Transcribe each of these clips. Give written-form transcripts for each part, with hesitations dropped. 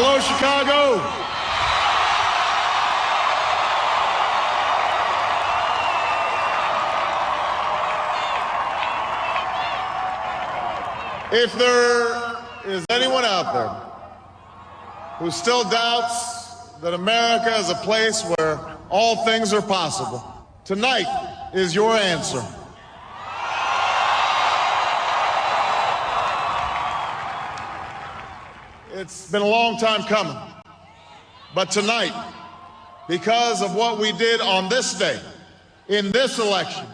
Hello, Chicago. If there is anyone out there who still doubts that America is a place where all things are possible, tonight is your answer. It's been a long time coming, but tonight, because of what we did on this day, in this election,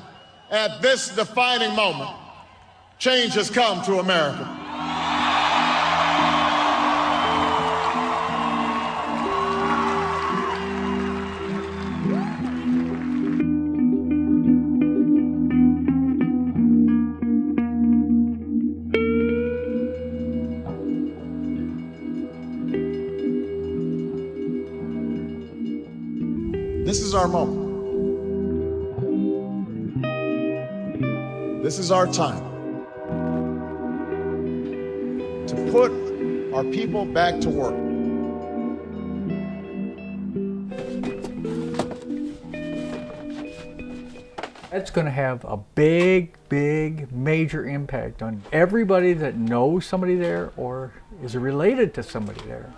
at this defining moment, change has come to America. This is our moment. This is our time to put our people back to work. That's going to have a big, major impact on everybody that knows somebody there or is related to somebody there.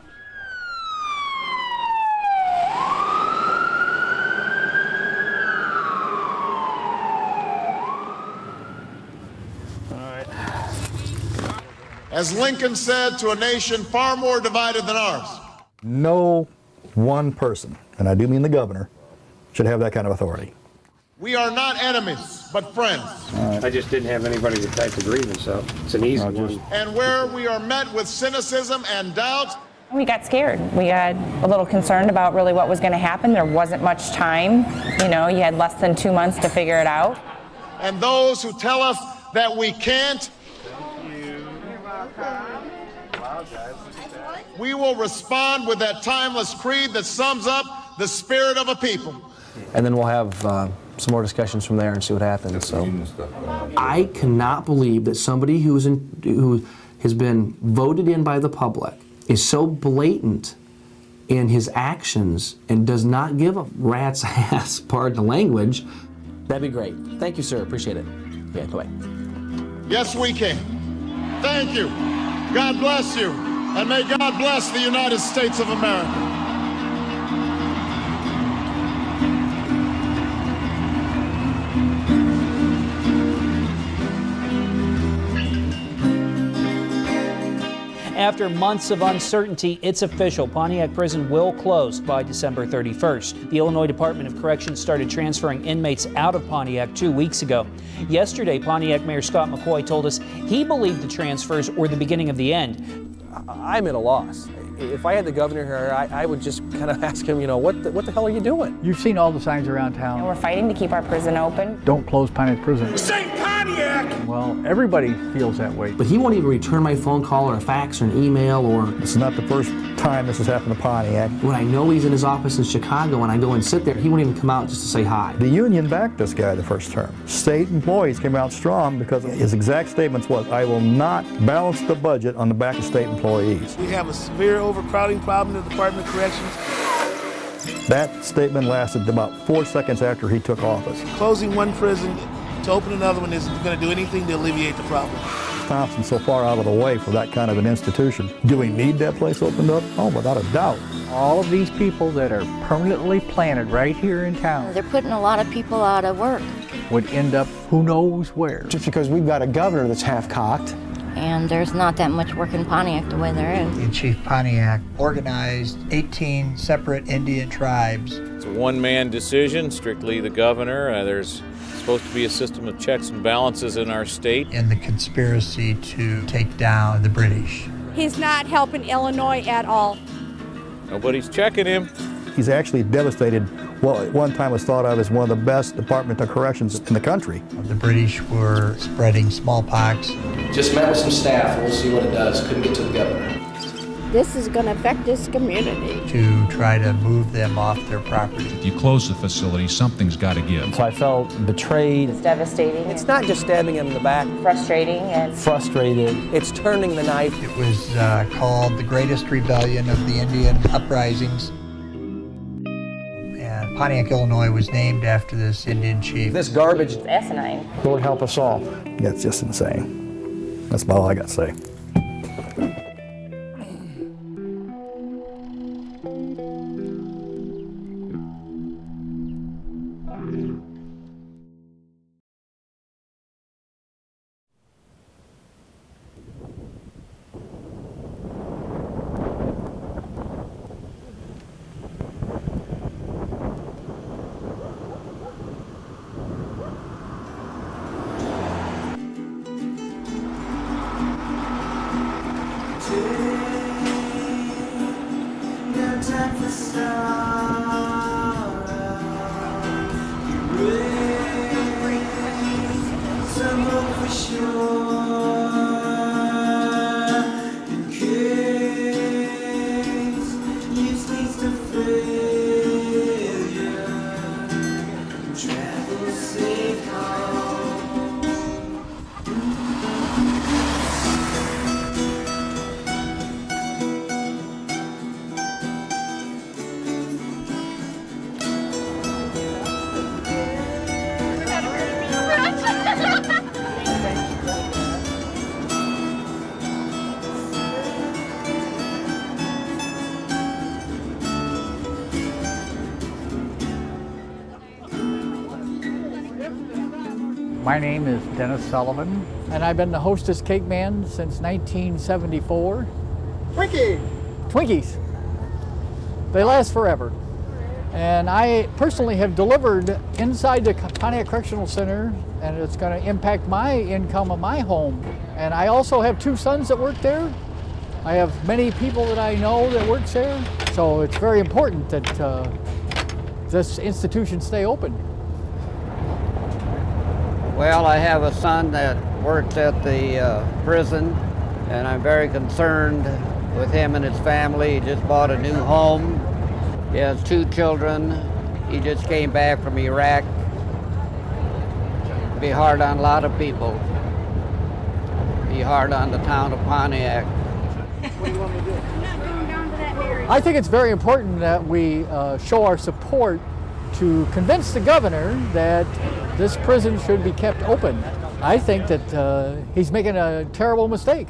As Lincoln said to a nation far more divided than ours, no one person, and I do mean the governor, should have that kind of authority. We are not enemies, but friends. I just didn't have anybody to type the grievance, so it's an easy one. And where we are met with cynicism and doubt, we got scared. We got a little concerned about really what was going to happen. There wasn't much time. You know, you had less than 2 months to figure it out. And those who tell us that we can't, we will respond with that timeless creed that sums up the spirit of a people. And then we'll have some more discussions from there and see what happens. So, I cannot believe that somebody who has been voted in by the public is so blatant in his actions and does not give a rat's ass, pardon the language. That'd be great. Thank you, sir. Appreciate it. Yeah, go ahead. Yes, we can. Thank you. God bless you. And may God bless the United States of America. After months of uncertainty, it's official. Pontiac Prison will close by December 31st. The Illinois Department of Corrections started transferring inmates out of Pontiac 2 weeks ago. Yesterday, Pontiac Mayor Scott McCoy told us he believed the transfers were the beginning of the end. I'm at a loss. If I had the governor here, I would just kind of ask him, you know, what the hell are you doing? You've seen all the signs around town. And we're fighting to keep our prison open. Don't close Pontiac Prison. Say Pontiac! Well, everybody feels that way. But he won't even return my phone call or a fax or an email or... This is not the first time this has happened to Pontiac. When I know he's in his office in Chicago and I go and sit there, he won't even come out just to say hi. The union backed this guy the first term. State employees came out strong because his exact statements was, I will not balance the budget on the back of state employees. We have a severe overcrowding problem in the Department of Corrections. That statement lasted about 4 seconds after he took office. Closing one prison to open another one isn't going to do anything to alleviate the problem. Thompson's so far out of the way for that kind of an institution. Do we need that place opened up? Oh, without a doubt. All of these people that are permanently planted right here in town They're putting a lot of people out of work. would end up who knows where. Just because we've got a governor that's half-cocked. And there's not that much work in Pontiac the way there is. In Chief Pontiac organized 18 separate Indian tribes. It's a one-man decision, strictly the governor. There's supposed to be a system of checks and balances in our state. In the conspiracy to take down the British. He's not helping Illinois at all. Nobody's checking him. He's actually devastated what at one time was thought of as one of the best Department of Corrections in the country. The British were spreading smallpox. Just met with some staff. We'll see what it does. Couldn't get to the governor. this is going to affect this community. To try to move them off their property. If you close the facility, something's got to give. So I felt betrayed. It's devastating. It's not just stabbing him in the back. Frustrating and Frustrated. It's turning the knife. It was called the greatest rebellion of the Indian uprisings. And Pontiac, Illinois was named after this Indian chief. This garbage it's asinine. Lord help us all. That's just insane. That's about all I got to say. My name is Dennis Sullivan, and I've been the hostess cake man since 1974. Twinkies. They last forever. And I personally have delivered inside the Pontiac Correctional Center, and it's going to impact my income of my home. And I also have 2 sons that work there. I have many people that I know that works there. So it's very important that this institution stay open. Well, I have a son that works at the prison, and I'm very concerned with him and his family. He just bought a new home. He has 2 children. He just came back from Iraq. It'd be hard on a lot of people. It'd be hard on the town of Pontiac. What do you want me to do? I'm not going down to that area. I think it's very important that we show our support to convince the governor that this prison should be kept open. I think that he's making a terrible mistake.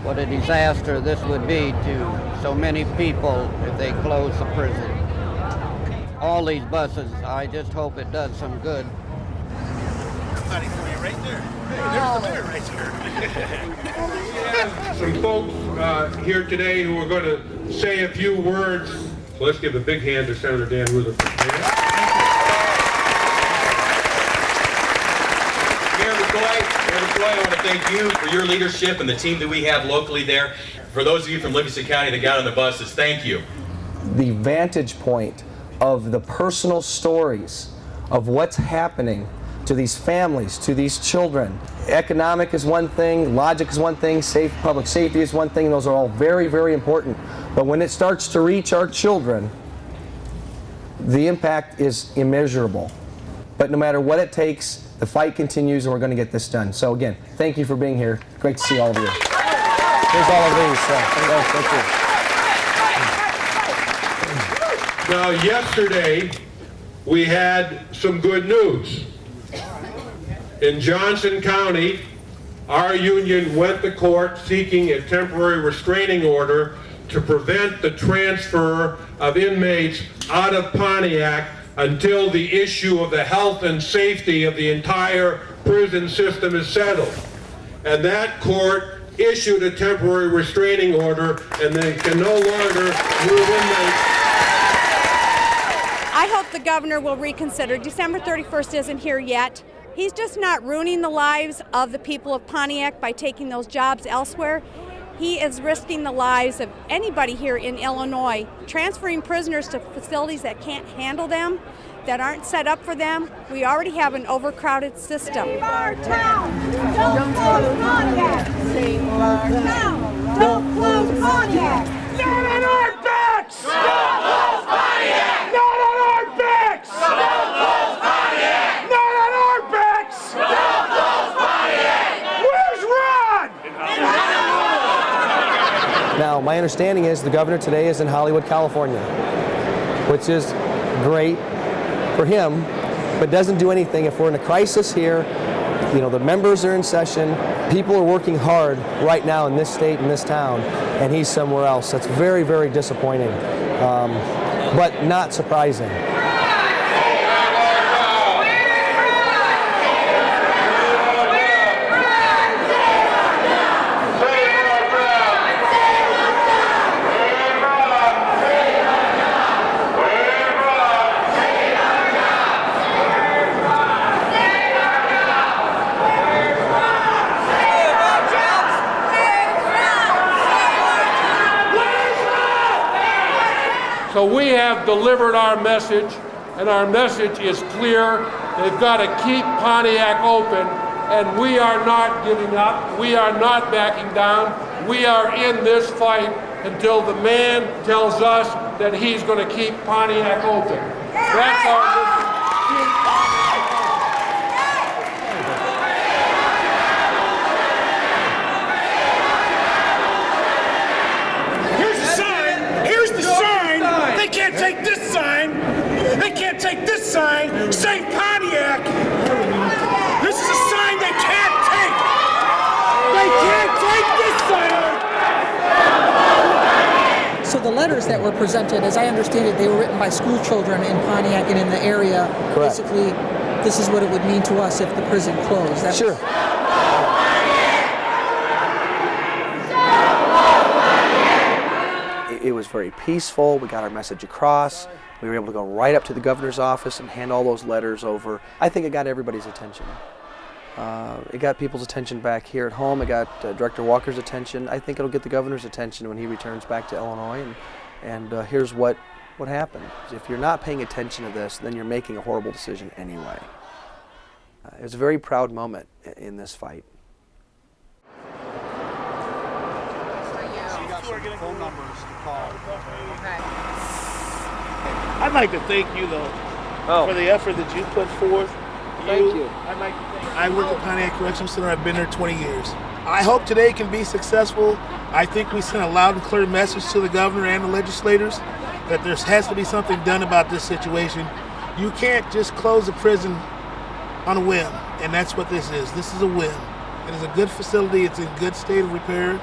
What a disaster this would be to so many people if they close the prison. All these buses, I just hope it does some good. Somebody right there. Hey, there's the mayor right here. Some folks here today who are going to say a few words. So let's give a big hand to Senator Dan Rutherford. I want to thank you for your leadership and the team that we have locally there. For those of you from Livingston County that got on the buses, thank you. The vantage point of the personal stories of what's happening to these families, to these children. Economic is one thing, logic is one thing, public safety is one thing. Those are all very, very important. But when it starts to reach our children, the impact is immeasurable. But no matter what it takes, the fight continues, and we're going to get this done. So again, thank you for being here. Great to see all of you. Here's all of these. Thank you. Now, yesterday, we had some good news. In Johnson County, our union went to court seeking a temporary restraining order to prevent the transfer of inmates out of Pontiac until the issue of the health and safety of the entire prison system is settled. And that court issued a temporary restraining order, and they can no longer move inmates. I hope the governor will reconsider. December 31st isn't here yet. He's just not ruining the lives of the people of Pontiac by taking those jobs elsewhere. He is risking the lives of anybody here in Illinois, transferring prisoners to facilities that can't handle them, that aren't set up for them. We already have an overcrowded system. Save our town! Don't close Pontiac! Save our town! Don't close Pontiac! Not on our backs! Don't close Pontiac! Not on our backs! Don't close Pontiac! Not on our backs! Don't close Pontiac! Where's Rod? Now, my understanding is the governor today is in Hollywood, California, which is great for him, but doesn't do anything if we're in a crisis here. You know, the members are in session. People are working hard right now in this state, in this town, and he's somewhere else. That's very, very disappointing, but not surprising. So we have delivered our message, and our message is clear. They've got to keep Pontiac open, and we are not giving up. We are not backing down. We are in this fight until the man tells us that he's going to keep Pontiac open. That's our mission. Here's the sign. Here's the sign. They can't take this sign. They can't take this sign. Save Pontiac. This is a sign they can't take. They can't take this sign. So the letters that were presented, as I understand it, they were written by school children in Pontiac and in the area. Correct. Basically, this is what it would mean to us if the prison closed. Sure. It was very peaceful. We got our message across. We were able to go right up to the governor's office and hand all those letters over. I think it got everybody's attention. It got people's attention back here at home. It got Director Walker's attention. I think it'll get the governor's attention when he returns back to Illinois. And here's what happened. If you're not paying attention to this, then you're making a horrible decision anyway. It was a very proud moment in this fight. Phone numbers to call. Okay. I'd like to thank you though for the effort that you put forth. Thank you. I'd like to thank you. I work at Pontiac Correctional Center. I've been there 20 years. I hope today can be successful. I think we sent a loud and clear message to the governor and the legislators that there has to be something done about this situation. You can't just close the prison on a whim, and that's what this is. This is a whim. It is a good facility. It's in good state of repair.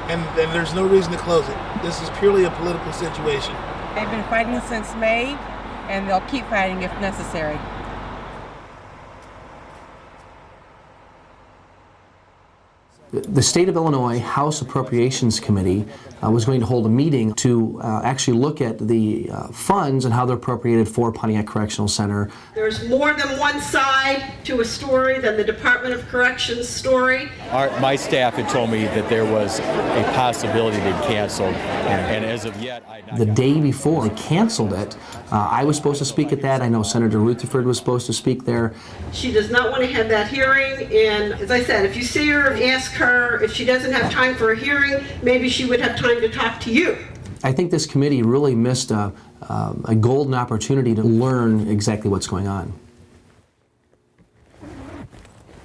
And there's no reason to close it. This is purely a political situation. They've been fighting since May, and they'll keep fighting if necessary. The State of Illinois House Appropriations Committee was going to hold a meeting to actually look at the funds and how they're appropriated for Pontiac Correctional Center. There's more than one side to a story than the Department of Corrections story. My staff had told me that there was a possibility they'd canceled, and as of yet, the day before they canceled it, I was supposed to speak at that. I know Senator Rutherford was supposed to speak there. She does not want to have that hearing, and as I said, if you see her, ask her if she doesn't have time for a hearing, maybe she would have time to talk to you. I think this committee really missed a golden opportunity to learn exactly what's going on.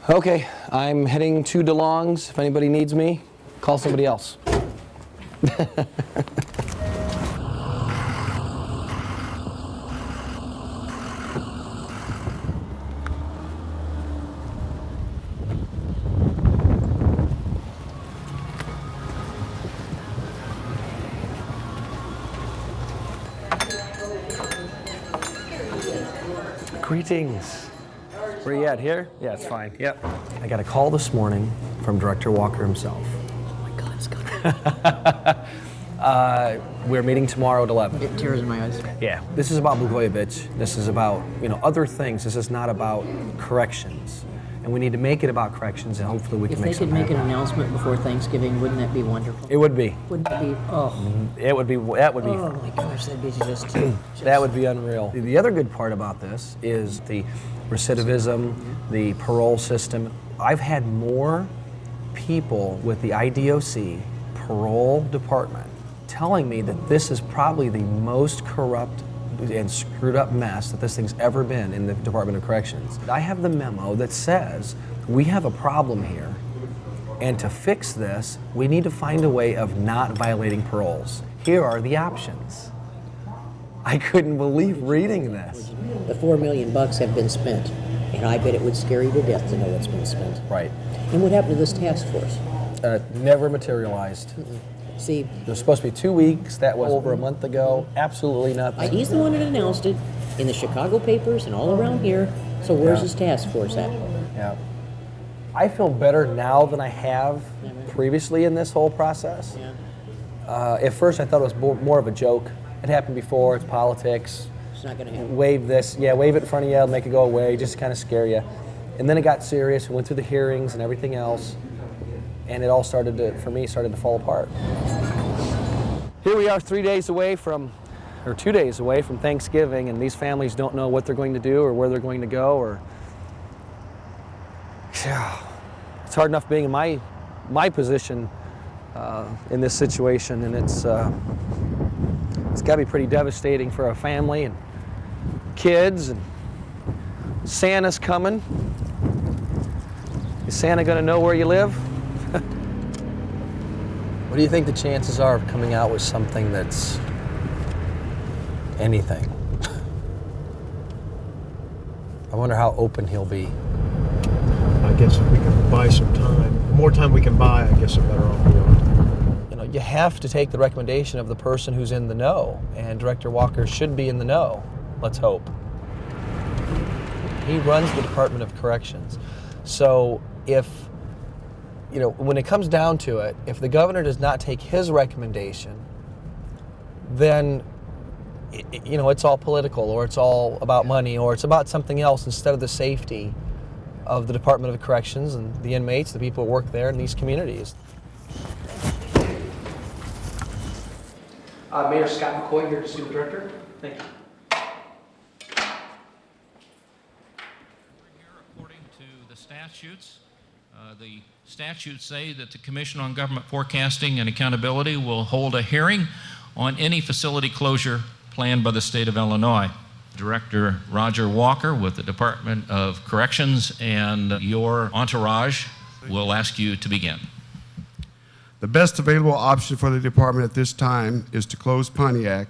Okay, I'm heading to DeLong's. If anybody needs me, call somebody else. Greetings. Where you at, here? Yeah, it's fine. Yep. I got a call this morning from Director Walker himself. Oh my God, it's coming. We're meeting tomorrow at 11. It tears in my eyes. Yeah. This is about Blagojevich. This is about, other things. This is not about corrections. And we need to make it about corrections, and hopefully we can make something If they could make an announcement before Thanksgiving, wouldn't that be wonderful? It would be. Wouldn't it be? Oh. That would be. Oh my gosh, that'd be just That would be unreal. The other good part about this is the recidivism, the parole system. I've had more people with the IDOC parole department telling me that this is probably the most corrupt and screwed up mess that this thing's ever been in the Department of Corrections. I have the memo that says we have a problem here, and to fix this, we need to find a way of not violating paroles. Here are the options. I couldn't believe reading this. The $4 million have been spent, and I bet it would scare you to death to know what's been spent. Right. And what happened to this task force? Never materialized. See, there's supposed to be 2 weeks. That was over a month ago. Absolutely nothing. He's the one that announced it in the Chicago papers and all around here. So where's his task force at? Yeah. I feel better now than I have previously in this whole process. At first, I thought it was more of a joke. It happened before. It's politics. It's not going to happen. Wave this. Yeah, wave it in front of you, make it go away, just to kind of scare you. And then it got serious. We went through the hearings and everything else. And it all started to fall apart. Here we are 2 days away from Thanksgiving, and these families don't know what they're going to do or where they're going to go. It's hard enough being in my position in this situation, and it's got to be pretty devastating for a family and kids. And Santa's coming. Is Santa going to know where you live? What do you think the chances are of coming out with something that's anything? I wonder how open he'll be. I guess if we can buy some time, the more time we can buy, I guess the better off we are. You know, you have to take the recommendation of the person who's in the know, and Director Walker should be in the know. Let's hope. He runs the Department of Corrections. So when it comes down to it, if the governor does not take his recommendation, then it's all political, or it's all about money, or it's about something else instead of the safety of the Department of Corrections and the inmates, the people who work there in these communities. Mayor Scott McCoy here to see the director. Thank you. According to the statutes, the statutes say that the Commission on Government Forecasting and Accountability will hold a hearing on any facility closure planned by the state of Illinois. Director Roger Walker with the Department of Corrections and your entourage will ask you to begin. The best available option for the department at this time is to close Pontiac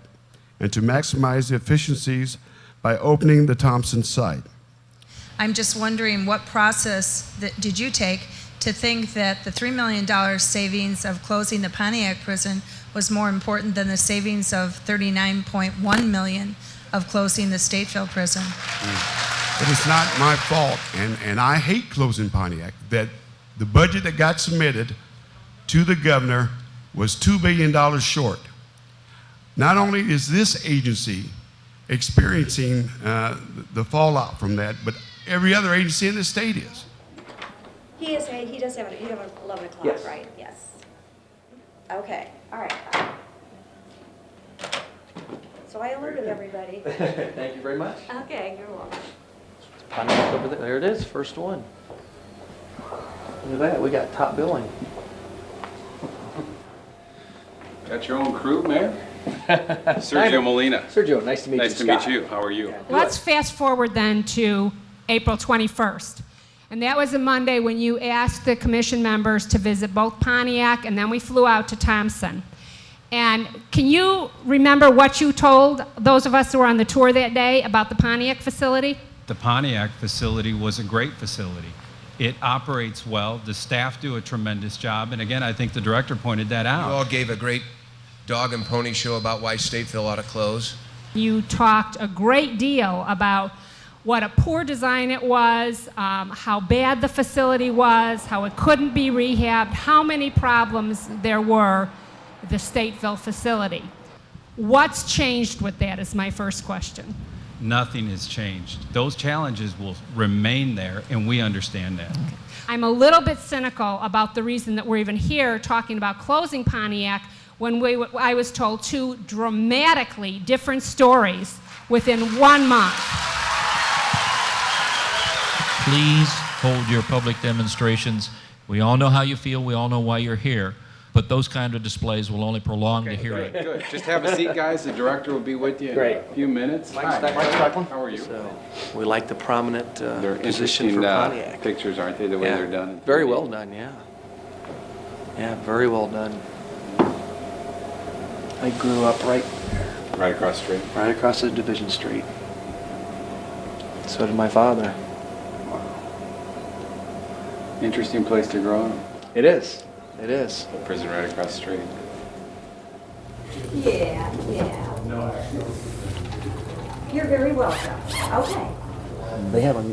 and to maximize the efficiencies by opening the Thompson site. I'm just wondering what process did you take to think that the $3 million savings of closing the Pontiac prison was more important than the savings of $39.1 million of closing the Stateville prison? It is not my fault, and I hate closing Pontiac, that the budget that got submitted to the governor was $2 billion short. Not only is this agency experiencing the fallout from that, but every other agency in the state is. He does have you have an 11 o'clock, yes. Right? Yes. Okay. All right. So I alerted everybody. Thank you very much. Okay, you're welcome. Pontiac over there. There it is, first one. Look at that, we got top billing. Got your own crew, Mayor? Sergio Molina. Sergio, nice to meet you. Nice to meet you. How are you? Let's fast forward then to April 21st. And that was a Monday when you asked the commission members to visit both Pontiac, and then we flew out to Thompson. And can you remember what you told those of us who were on the tour that day about the Pontiac facility? The Pontiac facility was a great facility. It operates well. The staff do a tremendous job. And again, I think the director pointed that out. You all gave a great dog and pony show about why Stateville ought to close. You talked a great deal about what a poor design it was, how bad the facility was, how it couldn't be rehabbed, how many problems there were at the Stateville facility. What's changed with that is my first question. Nothing has changed. Those challenges will remain there, and we understand that. Okay. I'm a little bit cynical about the reason that we're even here talking about closing Pontiac when I was told two dramatically different stories within 1 month. Please hold your public demonstrations. We all know how you feel. We all know why you're here. but those kind of displays will only prolong the hearing. Good. Just have a seat, guys. The director will be with you in a few minutes. Mike's How are you? So we like the prominent They're position for interesting Pontiac. pictures, aren't they, the way they're done? Very well done, yeah. Yeah, very well done. I grew up right across the street. Right across the Division Street. So did my father. Interesting place to grow up. It is. It is. Prison right across the street. Yeah. You're very welcome. Okay.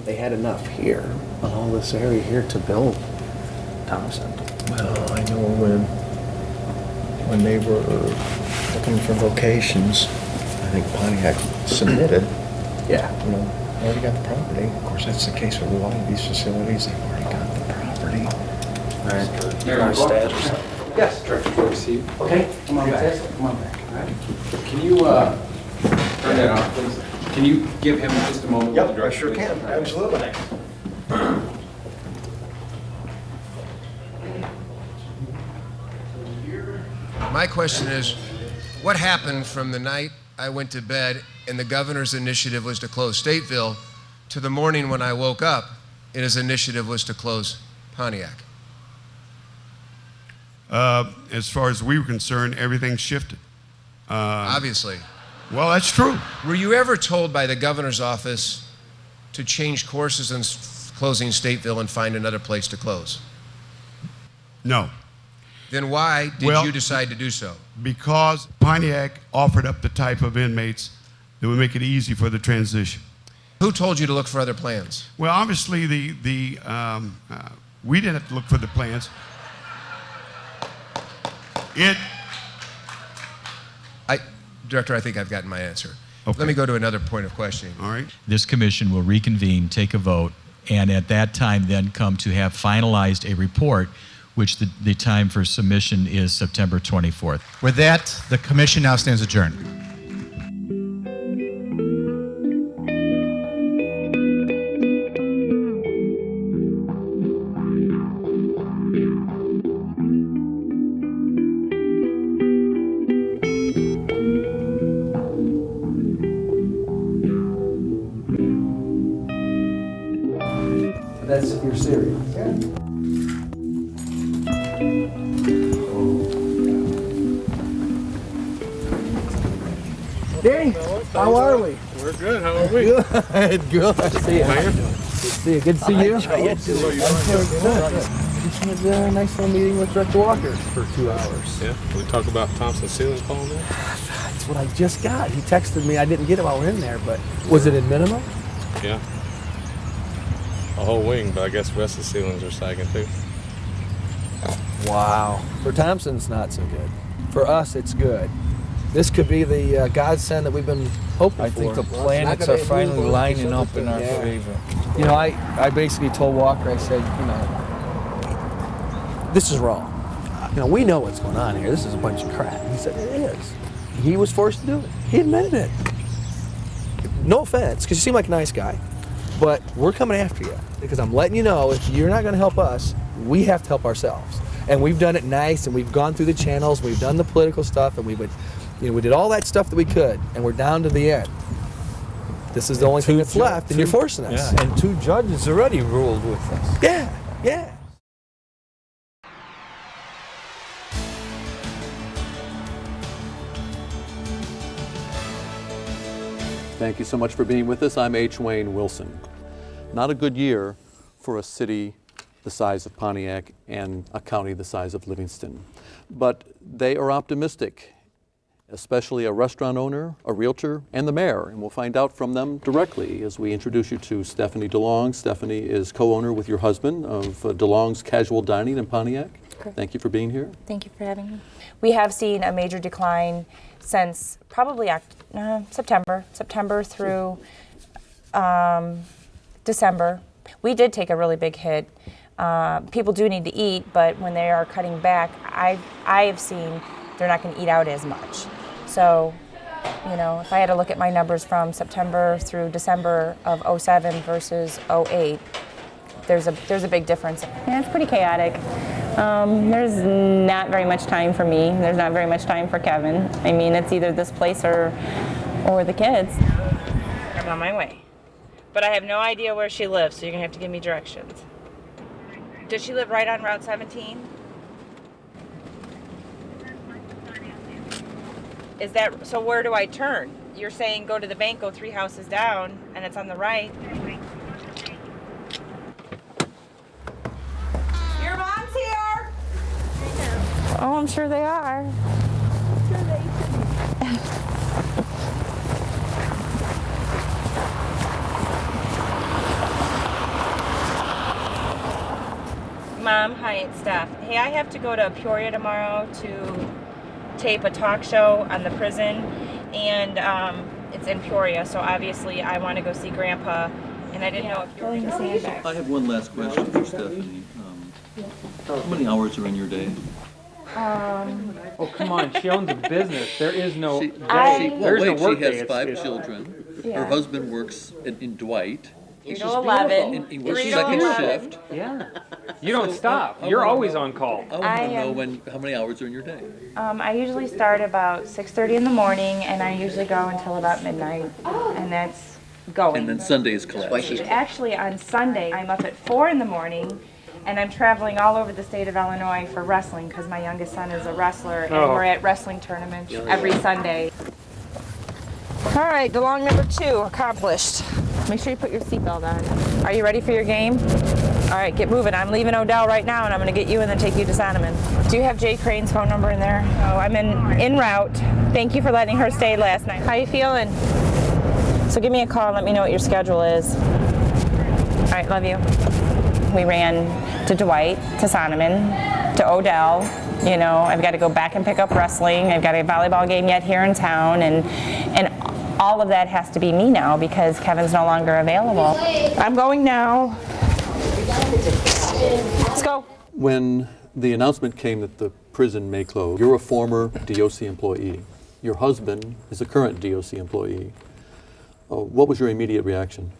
They had enough here on all this area here to build Thompson. Well, I know when they were looking for locations, I think Pontiac submitted. Yeah. You know, already got the property. Of course, that's the case with a lot of these facilities. They've already got the property. All right. Yes. Director, before we see you. Okay. Come on back. Come on back. All right. Can you turn that off, please? Can you give him just a moment? Yep, with the director, I sure please? can. Absolutely. My question is, what happened from the night I went to bed and the governor's initiative was to close Stateville to the morning when I woke up and his initiative was to close Pontiac? As far as we were concerned, everything shifted. Obviously. Well, that's true. Were you ever told by the governor's office to change courses in closing Stateville and find another place to close? No. Then why did you decide to do so? Because Pontiac offered up the type of inmates that would make it easy for the transition. Who told you to look for other plans? Well, obviously, we didn't have to look for the plans. Director, I think I've gotten my answer. Okay. Let me go to another point of questioning. All right. This commission will reconvene, take a vote, and at that time then come to have finalized a report, which the time for submission is September 24th. With that, the commission now stands adjourned. That's if you're serious. Danny, how are we? We're good. How are we? Good. Good to see you. Good to see you. Good to see you. Just had a nice little meeting with Director Walker for 2 hours. Yeah. We talk about Thompson ceiling falling there. That's what I just got. He texted me. I didn't get it while we're in there, but was it in minimum? Yeah. A whole wing, but I guess the rest of the ceilings are sagging too. Wow. For Thompson's not so good. For us, it's good. This could be the godsend that we've been hoping for. I think the planets are finally lining up in our favor. You know, I basically told Walker, I said, you know, this is wrong. You know, we know what's going on here. This is a bunch of crap. He said, it is. He was forced to do it. He admitted it. No offense, because you seem like a nice guy, but we're coming after you because I'm letting you know if you're not going to help us, we have to help ourselves. And we've done it nice, and we've gone through the channels, we've done the political stuff, and we did all that stuff that we could, and we're down to the end. This is the only thing that's left, and you're forcing us. Yeah, and 2 judges already ruled with us. Yeah. Thank you so much for being with us. I'm H. Wayne Wilson. Not a good year for a city the size of Pontiac and a county the size of Livingston. But they are optimistic, especially a restaurant owner, a realtor, and the mayor. And we'll find out from them directly as we introduce you to Stephanie DeLong. Stephanie is co-owner with your husband of DeLong's Casual Dining in Pontiac. Correct. Thank you for being here. Thank you for having me. We have seen a major decline since probably September through December. We did take a really big hit. People do need to eat, but when they are cutting back, I have seen they're not going to eat out as much. So, you know, if I had to look at my numbers from September through December of 07 versus 08, there's a big difference. Yeah, it's pretty chaotic. There's not very much time for me. There's not very much time for Kevin. I mean, it's either this place or the kids. I'm on my way. But I have no idea where she lives, so you're gonna have to give me directions. Does she live right on Route 17? Is that, so where do I turn? You're saying go to the bank, go 3 houses down, and it's on the right. Your mom's here! Oh, I'm sure they are. Mom, hi, it's Steph. Hey, I have to go to Peoria tomorrow to tape a talk show on the prison, and it's in Peoria, so obviously I want to go see Grandpa, and I didn't know if you were going to see him. I have one last question for Stephanie. How many hours are in your day? Oh, come on. She owns a business. There is no day. Well, wait, work she has day. 5 children. Yeah. Her husband works in Dwight. 3 to 11. And he works 3 to second 11. shift. Yeah. You don't stop. You're always on call. I want to know how many hours are in your day. I usually start about 6:30 in the morning, and I usually go until about midnight, and that's going. And then Sunday's class. Actually, on Sunday, I'm up at 4 in the morning, and I'm traveling all over the state of Illinois for wrestling because my youngest son is a wrestler, and we're at wrestling tournaments every Sunday. All right, DeLong number 2 accomplished. Make sure you put your seatbelt on. Are you ready for your game? All right, get moving. I'm leaving Odell right now, and I'm going to get you and then take you to Sonneman. Do you have Jay Crane's phone number in there? Oh, I'm en route. Thank you for letting her stay last night. How you feeling? So give me a call and let me know what your schedule is. All right, love you. We ran to Dwight, to Sonneman, to Odell. You know, I've got to go back and pick up wrestling. I've got a volleyball game yet here in town, and all of that has to be me now because Kevin's no longer available. I'm going now. Let's go. When the announcement came that the prison may close, you're a former DOC employee. Your husband is a current DOC employee. What was your immediate reaction?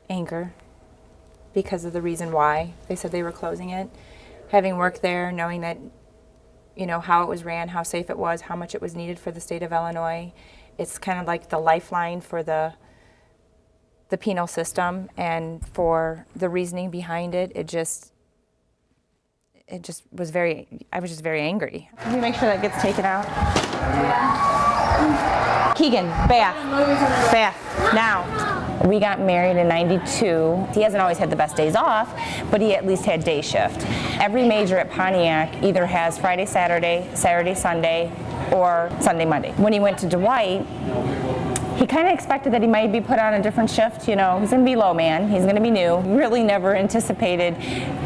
Anger, because of the reason why they said they were closing it. Having worked there, knowing that, you know, how it was ran, how safe it was, how much it was needed for the state of Illinois. It's kind of like the lifeline for the penal system, and for the reasoning behind it, it just was I was just very angry. Can you make sure that gets taken out? Keegan, bath, now. We got married in '92. He hasn't always had the best days off, but he at least had day shift. Every major at Pontiac either has Friday, Saturday, Saturday, Sunday, or Sunday, Monday. When he went to Dwight, he kind of expected that he might be put on a different shift. You know, he's going to be low man. He's going to be new. Really never anticipated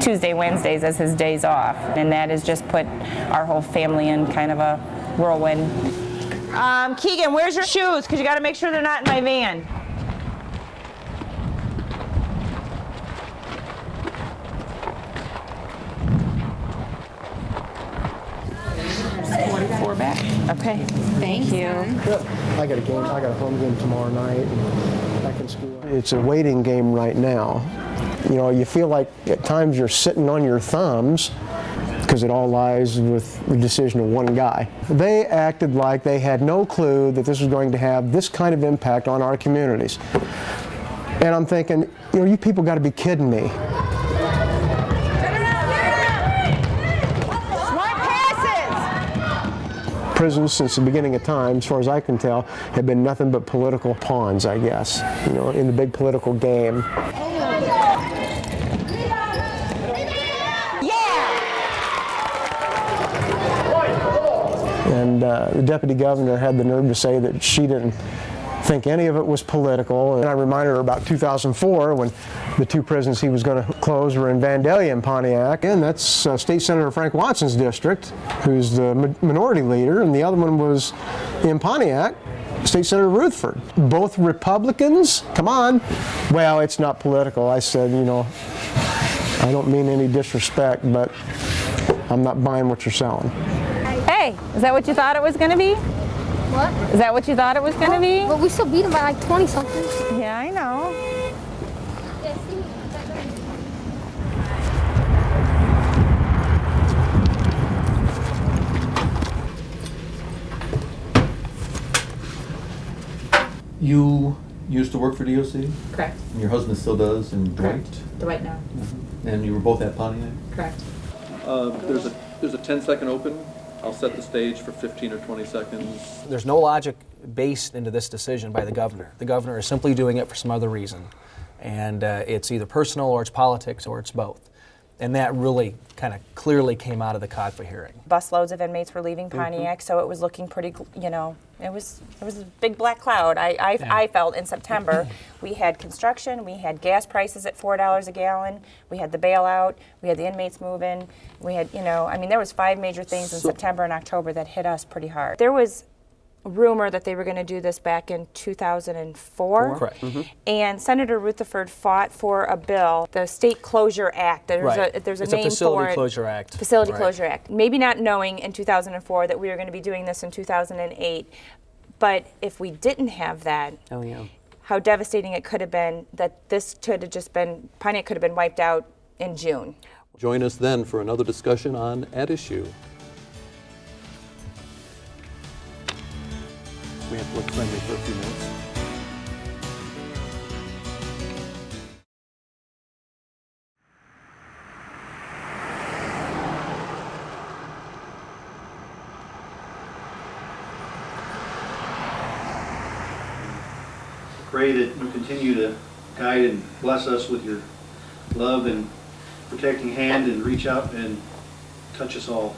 Tuesday, Wednesdays as his days off. And that has just put our whole family in kind of a whirlwind. Keegan, where's your shoes? Because you got to make sure they're not in my van. Back. Okay. Thank you. I got a home game tomorrow night, and back in school. It's a waiting game right now. You know, you feel like at times you're sitting on your thumbs because it all lies with the decision of one guy. They acted like they had no clue that this was going to have this kind of impact on our communities. And I'm thinking, you know, you people got to be kidding me. Prisons, since the beginning of time, as far as I can tell, have been nothing but political pawns, I guess, you know, in the big political game. And the deputy governor had the nerve to say that she didn't think any of it was political. And I reminded her about 2004 when the 2 prisons he was going to close were in Vandalia and Pontiac. And that's State Senator Frank Watson's district, who's the minority leader, and the other one was in Pontiac, State Senator Rutherford. Both Republicans? Come on. Well, it's not political. I said, you know, I don't mean any disrespect, but I'm not buying what you're selling. Hey, is that what you thought it was going to be? What? Is that what you thought it was going to be? But we still beat them by like 20-something. Yeah, I know. You used to work for DOC? Correct. And your husband still does, and Dwight? Dwight now. And you were both at Pontiac? Correct. There's a 10-second open. I'll set the stage for 15 or 20 seconds. There's no logic based into this decision by the governor. The governor is simply doing it for some other reason. And it's either personal or it's politics or it's both. And that really kind of clearly came out of the COGFA hearing. Busloads of inmates were leaving Pontiac, so it was looking pretty, you know, it was a big black cloud. I felt in September. We had construction, we had gas prices at $4 a gallon, we had the bailout, we had the inmates moving, we had, you know, I mean, there was 5 major things in September and October that hit us pretty hard. There was rumor that they were going to do this back in 2004. Correct. And Senator Rutherford fought for a bill, the State Closure Act. There's a name for it. Facility Closure Act. Facility Closure Act. Maybe not knowing in 2004 that we were going to be doing this in 2008, but if we didn't have that, how devastating it could have been that this could have just been, Pontiac could have been wiped out in June. Join us then for another discussion on At Issue. We have to look friendly for a few minutes. Pray that you continue to guide and bless us with your love and protecting hand and reach out and touch us all.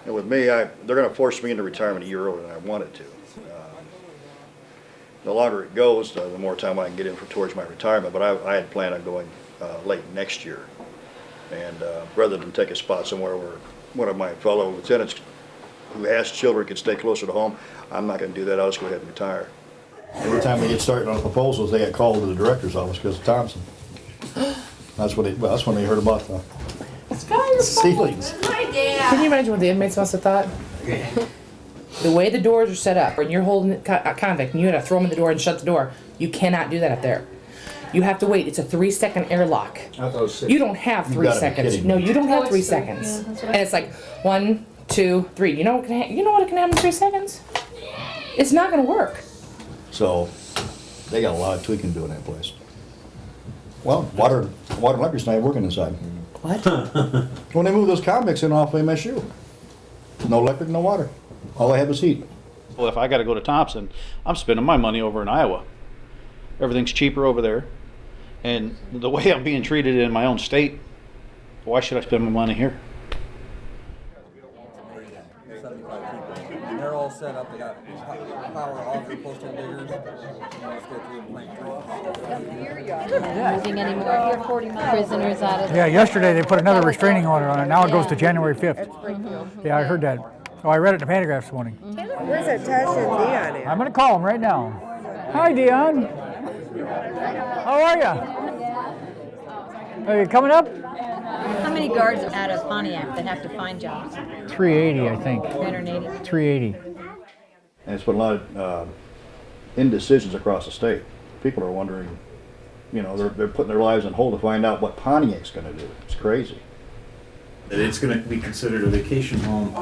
And with me, they're going to force me into retirement a year earlier than I wanted to. The longer it goes, the more time I can get in towards my retirement. But I had planned on going late next year. And rather than take a spot somewhere where one of my fellow lieutenants who has children can stay closer to home, I'm not going to do that. I'll just go ahead and retire. Every time we get started on proposals, they get called to the director's office because of Thompson. That's when they heard about the ceilings. Can you imagine what the inmates must have thought? The way the doors are set up, when you're holding a convict and you gotta throw them in the door and shut the door, you cannot do that up there. You have to wait. It's a 3-second airlock. You don't have 3 seconds. No, you don't have 3 seconds. And it's like 1, 2, 3. You know what can happen in 3 seconds? It's not gonna work. So they got a lot of tweaking to do in that place. Well, water and electric's not working inside. What? When they move those convicts in off MSU, no electric, no water. All I have is heat. Well, if I got to go to Thompson, I'm spending my money over in Iowa. Everything's cheaper over there. And the way I'm being treated in my own state, why should I spend my money here? They're all set up. They got power off the postal diggers. Moving any more of your 40 prisoners out of Yeah, yesterday they put another restraining order on it. Now it goes to January 5th. Yeah, I heard that. Oh, I read it in the Pantagraph this morning. Where's that Tasha and Dion at? I'm going to call him right now. Hi, Dion. How are you? Are you coming up? How many guards out of Pontiac that have to find jobs? 380, I think. 380. 380. And it's put a lot of indecisions across the state. People are wondering, you know, they're putting their lives on hold to find out what Pontiac's going to do. It's crazy. It's going to be considered a vacation home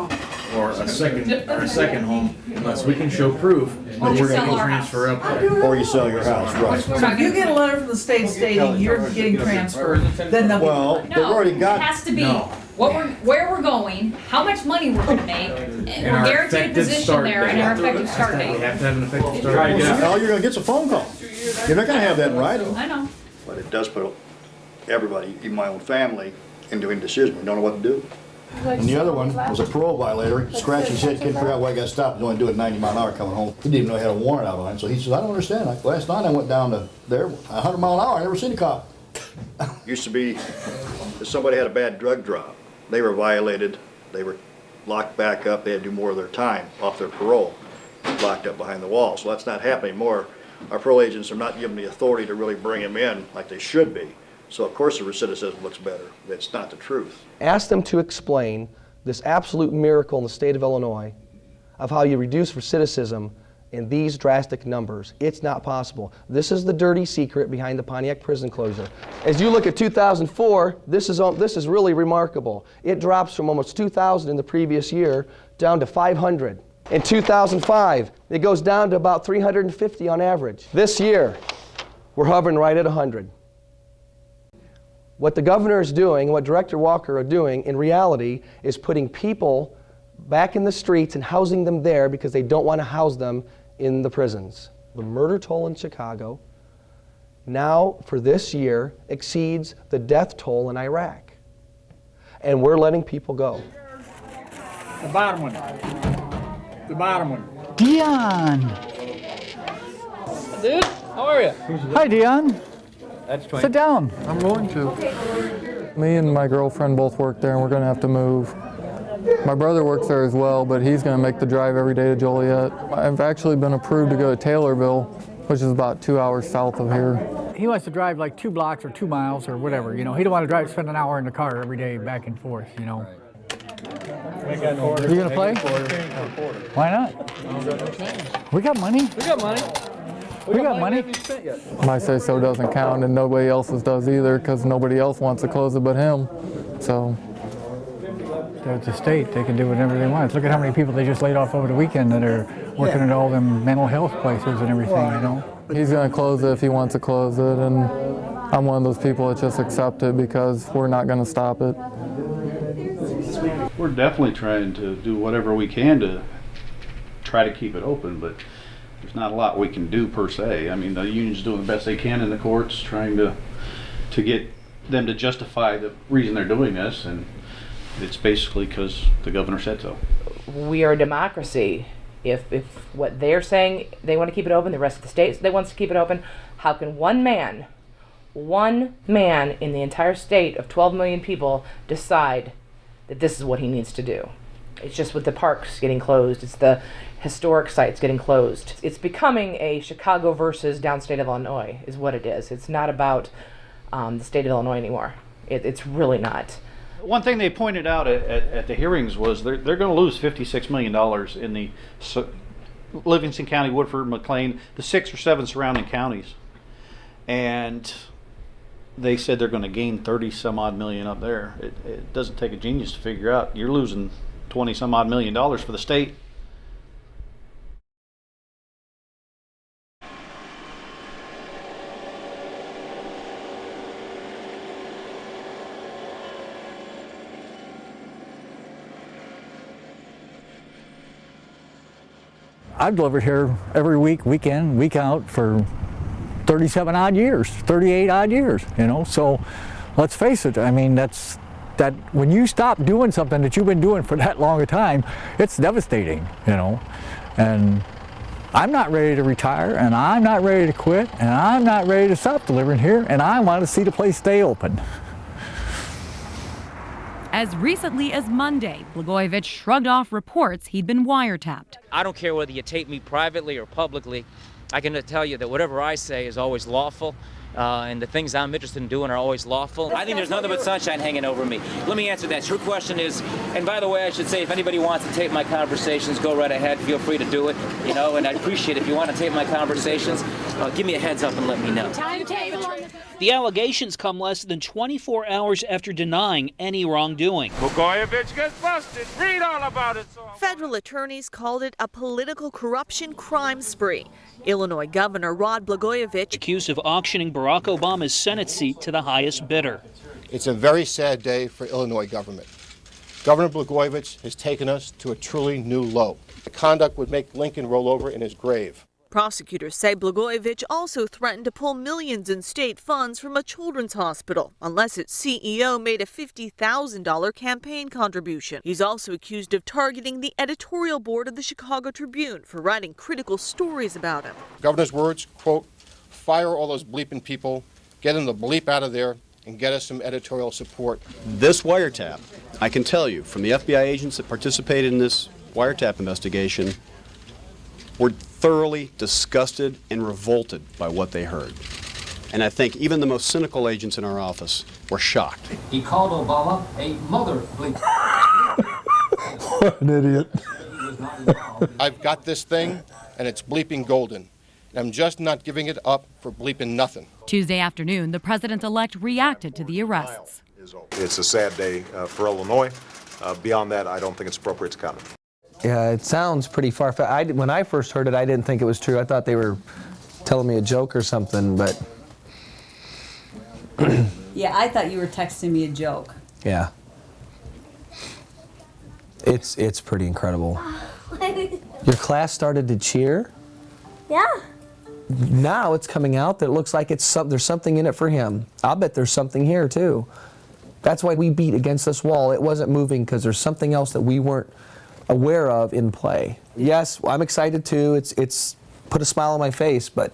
or a second home unless we can show proof that we're going to transfer up there. Or you sell your house, right? So if you get a letter from the state stating you're getting transferred, then they'll Well, they've already got... It has to be where we're going, how much money we're going to make, and we're guaranteed a position there, and our effective start date. We have to have an effective start date. All you're going to get's a phone call. You're not going to have that in writing. I know. But it does put everybody, even my own family, into indecision. We don't know what to do. And the other one was a parole violator. He scratched his head, couldn't figure out why he got stopped. He only doing 90 mile an hour coming home. He didn't even know he had a warrant out on him. So he says, I don't understand. Last night I went down to there, 100 mile an hour. I never seen a cop. Used to be if somebody had a bad drug drop, they were violated, they were locked back up, they had to do more of their time off their parole, locked up behind the wall. So that's not happening anymore. Our parole agents are not given the authority to really bring them in like they should be. So of course the recidivism looks better. That's not the truth. Ask them to explain this absolute miracle in the state of Illinois of how you reduce recidivism in these drastic numbers. It's not possible. This is the dirty secret behind the Pontiac prison closure. As you look at 2004, this is really remarkable. It drops from almost 2,000 in the previous year down to 500 In 2005, it goes down to about 350 on average. This year, we're hovering right at 100. What the governor is doing, what Director Walker are doing, in reality, is putting people back in the streets and housing them there because they don't want to house them in the prisons. The murder toll in Chicago now, for this year, exceeds the death toll in Iraq. And we're letting people go. The bottom one. The bottom one. Dion! Dude, how are you? Hi, Dion. That's 20. Sit down. I'm going to. Me and my girlfriend both work there, and we're going to have to move. My brother works there as well, but he's going to make the drive every day to Joliet. I've actually been approved to go to Taylorville, which is about 2 hours south of here. He wants to drive like 2 blocks or 2 miles or whatever, you know. He don't want to spend an hour in the car every day back and forth, you know. You going to play? Why not? We got money. We got money. We got money. My say-so doesn't count, and nobody else's does either, because nobody else wants to close it but him. So. It's a state. They can do whatever they want. Look at how many people they just laid off over the weekend that are working at all them mental health places and everything, you know. He's going to close it if he wants to close it, and I'm one of those people that just accept it because we're not going to stop it. We're definitely trying to do whatever we can to try to keep it open, but there's not a lot we can do per se. I mean, the union's doing the best they can in the courts, trying to get them to justify the reason they're doing this, and it's basically because the governor said so. We are a democracy. If what they're saying, they want to keep it open, the rest of the state they wants to keep it open, how can one man in the entire state of 12 million people decide that this is what he needs to do? It's just with the parks getting closed, it's the historic sites getting closed. It's becoming a Chicago versus downstate of Illinois is what it is. It's not about the state of Illinois anymore. It's really not. One thing they pointed out at the hearings was they're going to lose $56 million in the Livingston County, Woodford, McLean, the 6 or 7 surrounding counties. And they said they're going to gain 30 some odd million up there. It doesn't take a genius to figure out you're losing 20 some odd million dollars for the state. I've delivered here every week, week in, week out for 37 odd years, 38 odd years, you know. So let's face it, I mean, that when you stop doing something that you've been doing for that long a time, it's devastating, you know. And I'm not ready to retire, and I'm not ready to quit, and I'm not ready to stop delivering here, and I want to see the place stay open. As recently as Monday, Blagojevich shrugged off reports he'd been wiretapped. I don't care whether you tape me privately or publicly. I can tell you that whatever I say is always lawful, and the things I'm interested in doing are always lawful. I think there's nothing but sunshine hanging over me. Let me answer that. Your question is, and by the way, I should say, if anybody wants to tape my conversations, go right ahead. Feel free to do it, you know, and I appreciate it. If you want to tape my conversations, give me a heads up and let me know. The allegations come less than 24 hours after denying any wrongdoing. Blagojevich gets busted. Read all about it. Federal attorneys called it a political corruption crime spree. Illinois Governor Rod Blagojevich accused of auctioning Barack Obama's Senate seat to the highest bidder. It's a very sad day for Illinois government. Governor Blagojevich has taken us to a truly new low. The conduct would make Lincoln roll over in his grave. Prosecutors say Blagojevich also threatened to pull millions in state funds from a children's hospital unless its CEO made a $50,000 campaign contribution. He's also accused of targeting the editorial board of the Chicago Tribune for writing critical stories about him. Governor's words, quote, fire all those bleeping people, get them the bleep out of there, and get us some editorial support. This wiretap, I can tell you from the FBI agents that participated in this wiretap investigation, were thoroughly disgusted and revolted by what they heard. And I think even the most cynical agents in our office were shocked. He called Obama a mother bleep. What an idiot. I've got this thing, and it's bleeping golden. And I'm just not giving it up for bleeping nothing. Tuesday afternoon, the president-elect reacted to the arrests. It's a sad day for Illinois. Beyond that, I don't think it's appropriate to comment. Yeah, it sounds pretty far-fetched. When I first heard it, I didn't think it was true. I thought they were telling me a joke or something, but... Yeah, I thought you were texting me a joke. Yeah. It's pretty incredible. Your class started to cheer? Yeah. Now it's coming out that it looks like there's something in it for him. I'll bet there's something here too. That's why we beat against this wall. It wasn't moving because there's something else that we weren't aware of in play. Yes, I'm excited too. It's put a smile on my face, but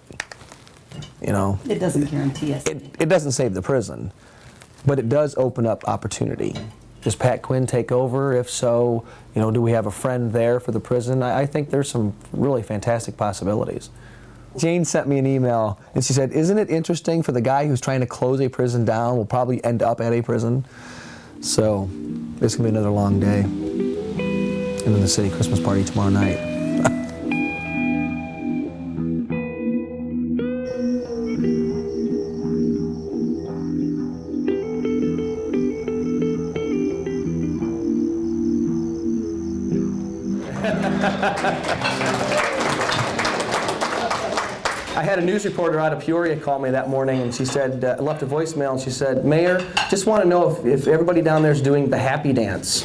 you know. It doesn't guarantee us. It doesn't save the prison, but it does open up opportunity. Does Pat Quinn take over? If so, you know, do we have a friend there for the prison? I think there's some really fantastic possibilities. Jane sent me an email and she said, isn't it interesting for the guy who's trying to close a prison down will probably end up at a prison? So it's going to be another long day. And then the city Christmas party tomorrow night. I had a news reporter out of Peoria call me that morning, and she said, left a voicemail, and she said, Mayor, just want to know if everybody down there is doing the happy dance.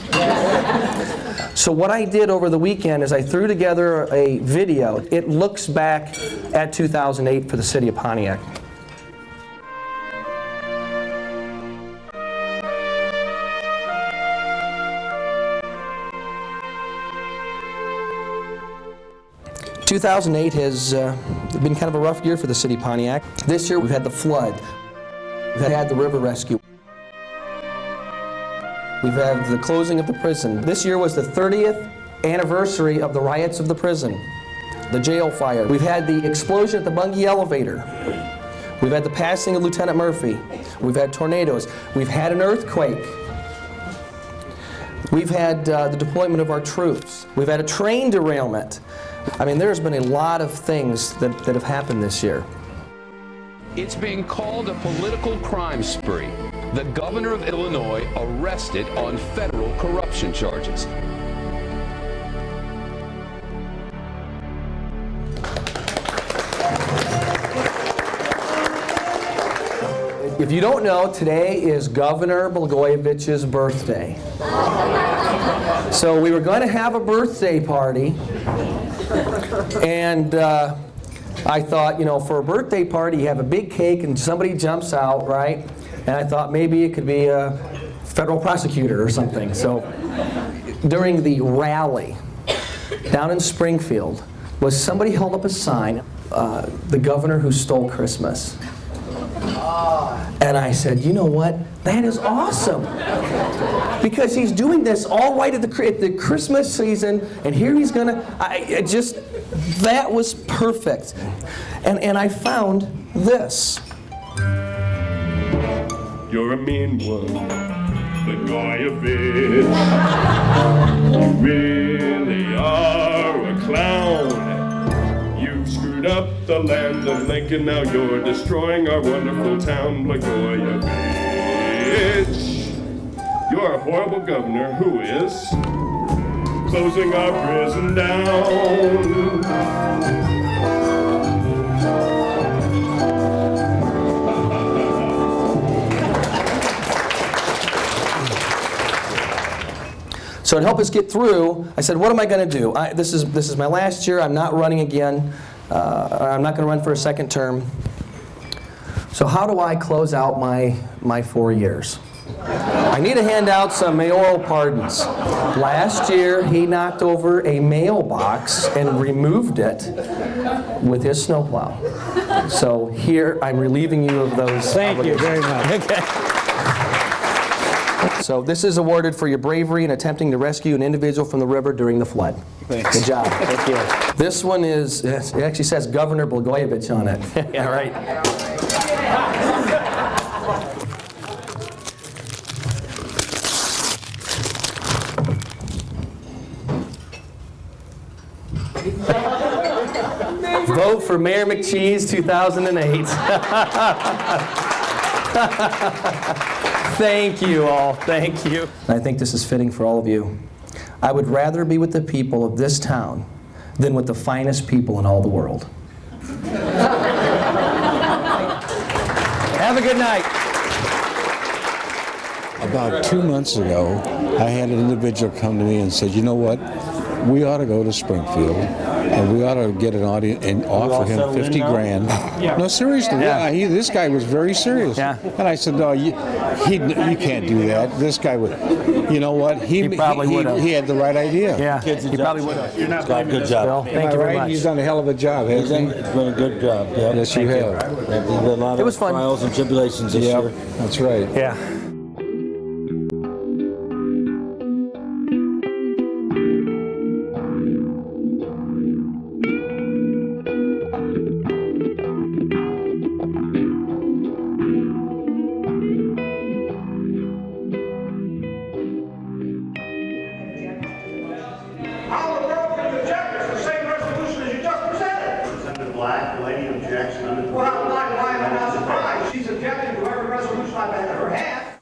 So what I did over the weekend is I threw together a video. It looks back at 2008 for the city of Pontiac. – 2008 has been kind of a rough year for the city of Pontiac. This year we've had the flood, we've had the river rescue, we've had the closing of the prison. This year was the 30th anniversary of the riots of the prison, the jail fire. We've had the explosion at the Bungie elevator. We've had the passing of Lieutenant Murphy. We've had tornadoes. We've had an earthquake. We've had the deployment of our troops. We've had a train derailment. I mean, there's been a lot of things that have happened this year. It's being called a political crime spree. The governor of Illinois arrested on federal corruption charges. If you don't know, today is Governor Blagojevich's birthday. So we were going to have a birthday party, and I thought, you know, for a birthday party, you have a big cake and somebody jumps out, right? And I thought maybe it could be a federal prosecutor or something. So during the rally down in Springfield, was somebody held up a sign, the governor who stole Christmas. And I said, you know what? That is awesome. Because he's doing this all right at the Christmas season, and here he's gonna, that was perfect. And I found this. You're a mean one, Blagojevich. You really are a clown. You've screwed up the land of Lincoln, now you're destroying our wonderful town, Blagojevich. You're a horrible governor who is closing our prison down. So to help us get through, I said, what am I going to do? This is my last year. I'm not running again. I'm not going to run for a second term. So how do I close out my 4 years? I need to hand out some mayoral pardons. Last year, he knocked over a mailbox and removed it with his snowplow. So here, I'm relieving you of those. Thank you very much. Okay. So this is awarded for your bravery in attempting to rescue an individual from the river during the flood. Thanks. Good job. Thank you. This one is, it actually says Governor Blagojevich on it. Yeah, right. Vote for Mayor McCheese 2008. Thank you all. Thank you. I think this is fitting for all of you. I would rather be with the people of this town than with the finest people in all the world. Have a good night. About 2 months ago, I had an individual come to me and said, you know what, we ought to go to Springfield and we ought to get an audience and offer him 50 grand. No, seriously, this guy was very serious. And I said, no, you can't do that. This guy would, you know what, he probably would have. He had the right idea. Yeah, he probably would have. You're not got a good job. Bill, thank you very much. He's done a hell of a job, hasn't he? It's been a good job. Yep. Yes, you have. There's been a lot of trials and tribulations this year. That's right. Yeah.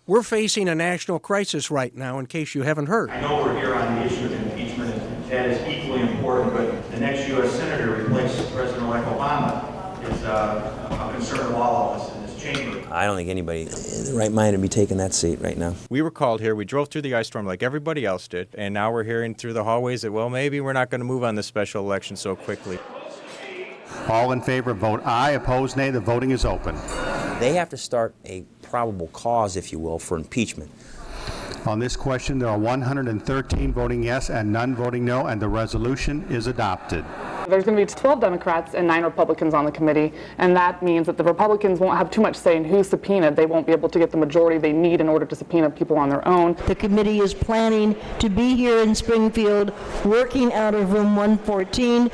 We're facing a national crisis right now, in case you haven't heard. I know we're here on the issue of impeachment, and that is equally important, but the next U.S. Senator to replace President-elect Obama is a concern of all of us in this chamber. I don't think anybody in the right mind would be taking that seat right now. We were called here, we drove through the ice storm like everybody else did, and now we're hearing through the hallways that, well, maybe we're not going to move on this special election so quickly. All in favor, vote aye. Opposed, nay. The voting is open. They have to start a probable cause, if you will, for impeachment. On this question, there are 113 voting yes and none voting no, and the resolution is adopted. There's going to be 12 Democrats and 9 Republicans on the committee, and that means that the Republicans won't have too much say in who's subpoenaed. They won't be able to get the majority they need in order to subpoena people on their own. The committee is planning to be here in Springfield, working out of room 114,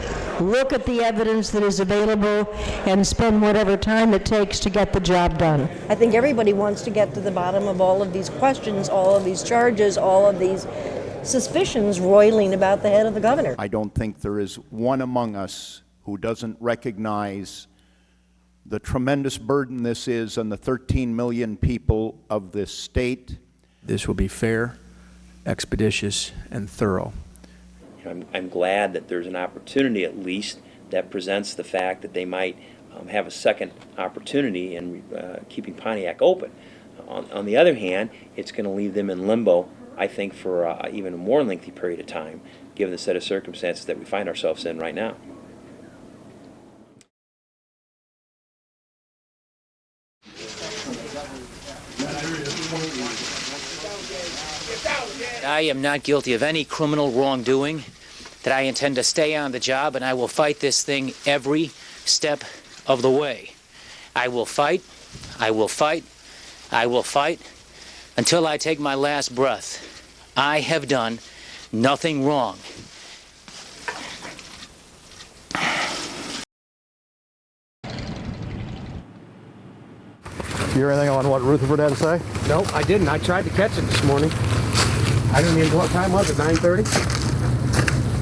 look at the evidence that is available, and spend whatever time it takes to get the job done. I think everybody wants to get to the bottom of all of these questions, all of these charges, all of these suspicions roiling about the head of the governor. I don't think there is one among us who doesn't recognize the tremendous burden this is on the 13 million people of this state. This will be fair, expeditious, and thorough. I'm glad that there's an opportunity at least that presents the fact that they might have a second opportunity in keeping Pontiac open. On the other hand, it's going to leave them in limbo, I think, for even a more lengthy period of time, given the set of circumstances that we find ourselves in right now. I am not guilty of any criminal wrongdoing, that I intend to stay on the job, and I will fight this thing every step of the way. I will fight, I will fight, I will fight, until I take my last breath. I have done nothing wrong. You hear anything on what Rutherford had to say? Nope, I didn't. I tried to catch it this morning. I didn't even know what time was it, 9:30?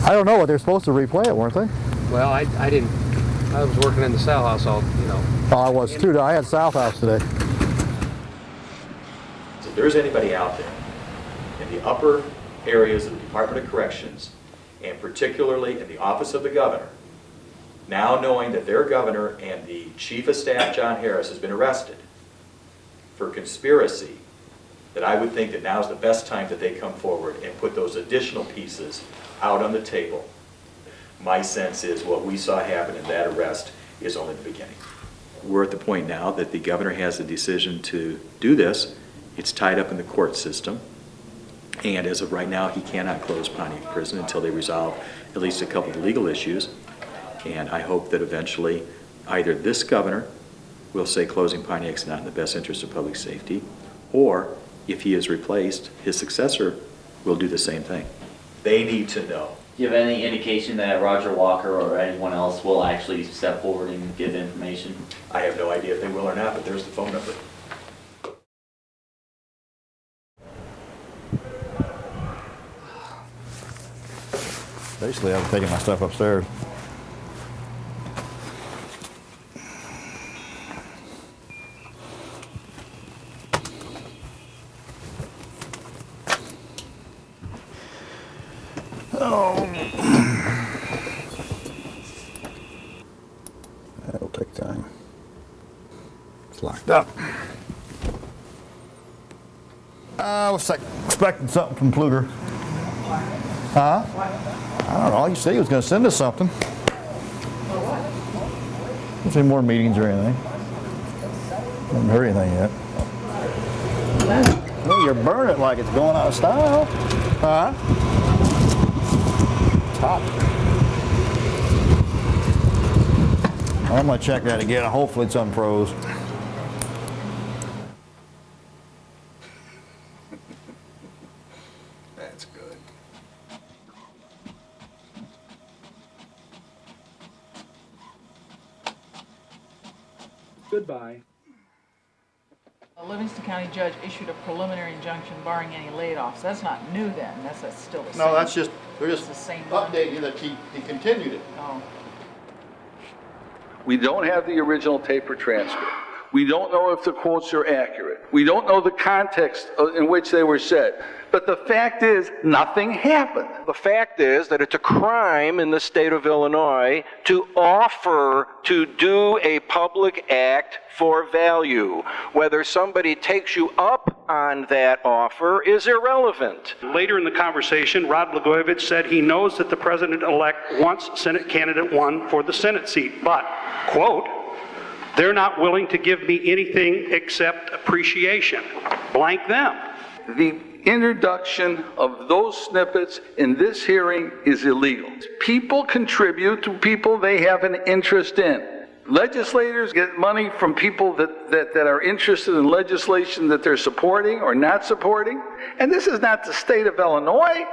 I don't know, what they're supposed to replay it, weren't they? Well, I didn't. I was working in the cell house all, Oh, I was too. I had South House today. So if there's anybody out there in the upper areas of the Department of Corrections, and particularly in the office of the governor, now knowing that their governor and the chief of staff, John Harris, has been arrested for conspiracy, that I would think that now's the best time that they come forward and put those additional pieces out on the table. My sense is what we saw happen in that arrest is only the beginning. We're at the point now that the governor has the decision to do this. It's tied up in the court system. And as of right now, he cannot close Pontiac Prison until they resolve at least a couple of legal issues. And I hope that eventually either this governor will say closing Pontiac's not in the best interest of public safety, or if he is replaced, his successor will do the same thing. They need to know. Do you have any indication that Roger Walker or anyone else will actually step forward and give information? I have no idea if they will or not, but there's the phone number. Basically, I was taking my stuff upstairs. locked up. I was expecting something from Pluter. Huh? I don't know. He said he was going to send us something. Any more meetings or anything? Haven't heard anything yet. Well, you're burning it like it's going out of style. Huh? It's hot. I'm going to check that again. Hopefully it's unfroze. That's good. Goodbye. A Livingston County judge issued a preliminary injunction barring any layoffs. That's not new then. That's still the same. No, that's just, they're just the same updating that he continued it. Oh. We don't have the original tape or transcript. We don't know if the quotes are accurate. We don't know the context in which they were said. But the fact is, nothing happened. The fact is that it's a crime in the state of Illinois to offer to do a public act for value. Whether somebody takes you up on that offer is irrelevant. Later in the conversation, Rod Blagojevich said he knows that the president-elect wants Senate candidate 1 for the Senate seat, but, quote, they're not willing to give me anything except appreciation. Blank them. The introduction of those snippets in this hearing is illegal. People contribute to people they have an interest in. Legislators get money from people that are interested in legislation that they're supporting or not supporting. And this is not the state of Illinois.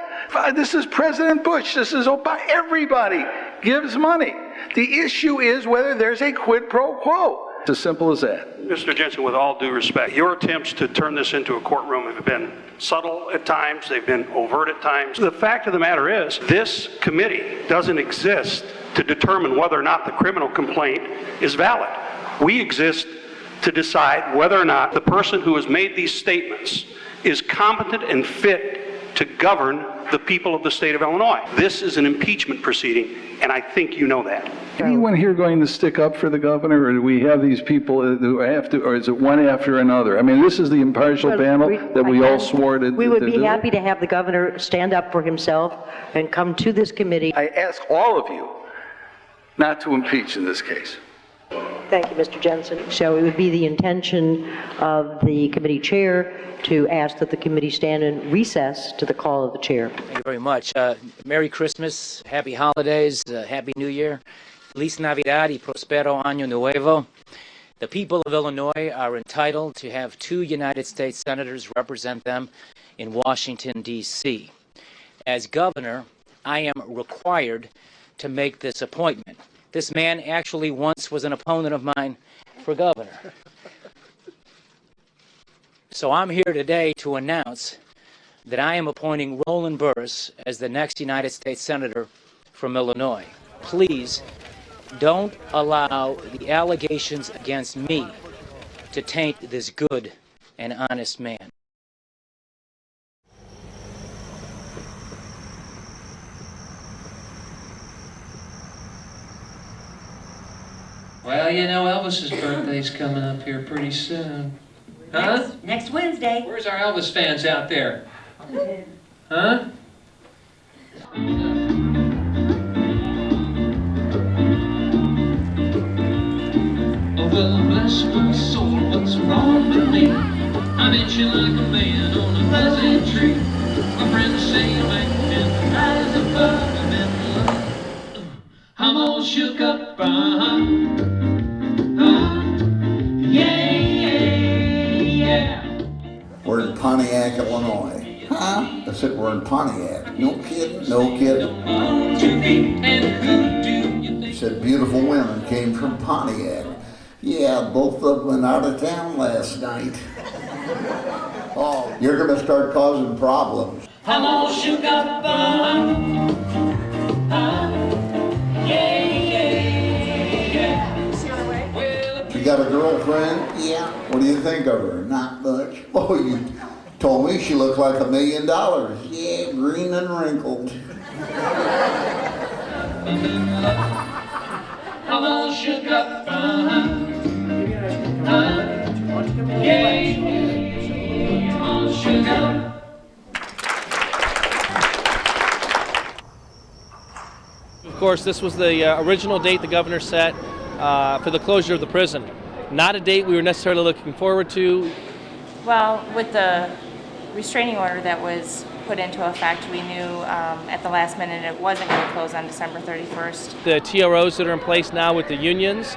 This is President Bush. This is Obama. Everybody gives money. The issue is whether there's a quid pro quo. It's as simple as that. Mr. Jensen, with all due respect, your attempts to turn this into a courtroom have been subtle at times, they've been overt at times. The fact of the matter is, this committee doesn't exist to determine whether or not the criminal complaint is valid. We exist to decide whether or not the person who has made these statements is competent and fit to govern the people of the state of Illinois. This is an impeachment proceeding, and I think you know that. Anyone here going to stick up for the governor, or do we have these people who have to, or is it one after another? I mean, this is the impartial panel that we all swore to. We would be happy to have the governor stand up for himself and come to this committee. I ask all of you not to impeach in this case. Thank you, Mr. Jensen. So it would be the intention of the committee chair to ask that the committee stand in recess to the call of the chair. Thank you very much. Merry Christmas, Happy Holidays, Happy New Year. Feliz Navidad y Prospero Año Nuevo. The people of Illinois are entitled to have 2 United States senators represent them in Washington, D.C. As governor, I am required to make this appointment. This man actually once was an opponent of mine for governor. So I'm here today to announce that I am appointing Roland Burris as the next United States Senator from Illinois. Please don't allow the allegations against me to taint this good and honest man. Well, you know, Elvis's birthday's coming up here pretty soon. Huh? Next Wednesday. Where's our Elvis fans out there? Huh? Oh, well, bless my soul, what's wrong with me? I'm itching like a man on a buzzing tree. My friends say I'm acting rise above and in love. I'm all shook up, We're in Pontiac, Illinois. Huh? I said, we're in Pontiac. No kidding, no kidding. He said, beautiful women came from Pontiac. Yeah, both of them went out of town last night. Oh, you're going to start causing problems. I'm all shook up, You got a girlfriend? Yeah. What do you think of her? Not much. Oh, you told me she looked like $1 million. Yeah, green and wrinkled. I'm all shook up, on sugar. Of course, this was the original date the governor set for the closure of the prison. Not a date we were necessarily looking forward to. Well, with the restraining order that was put into effect, we knew at the last minute it wasn't going to close on December 31st. The TROs that are in place now with the unions,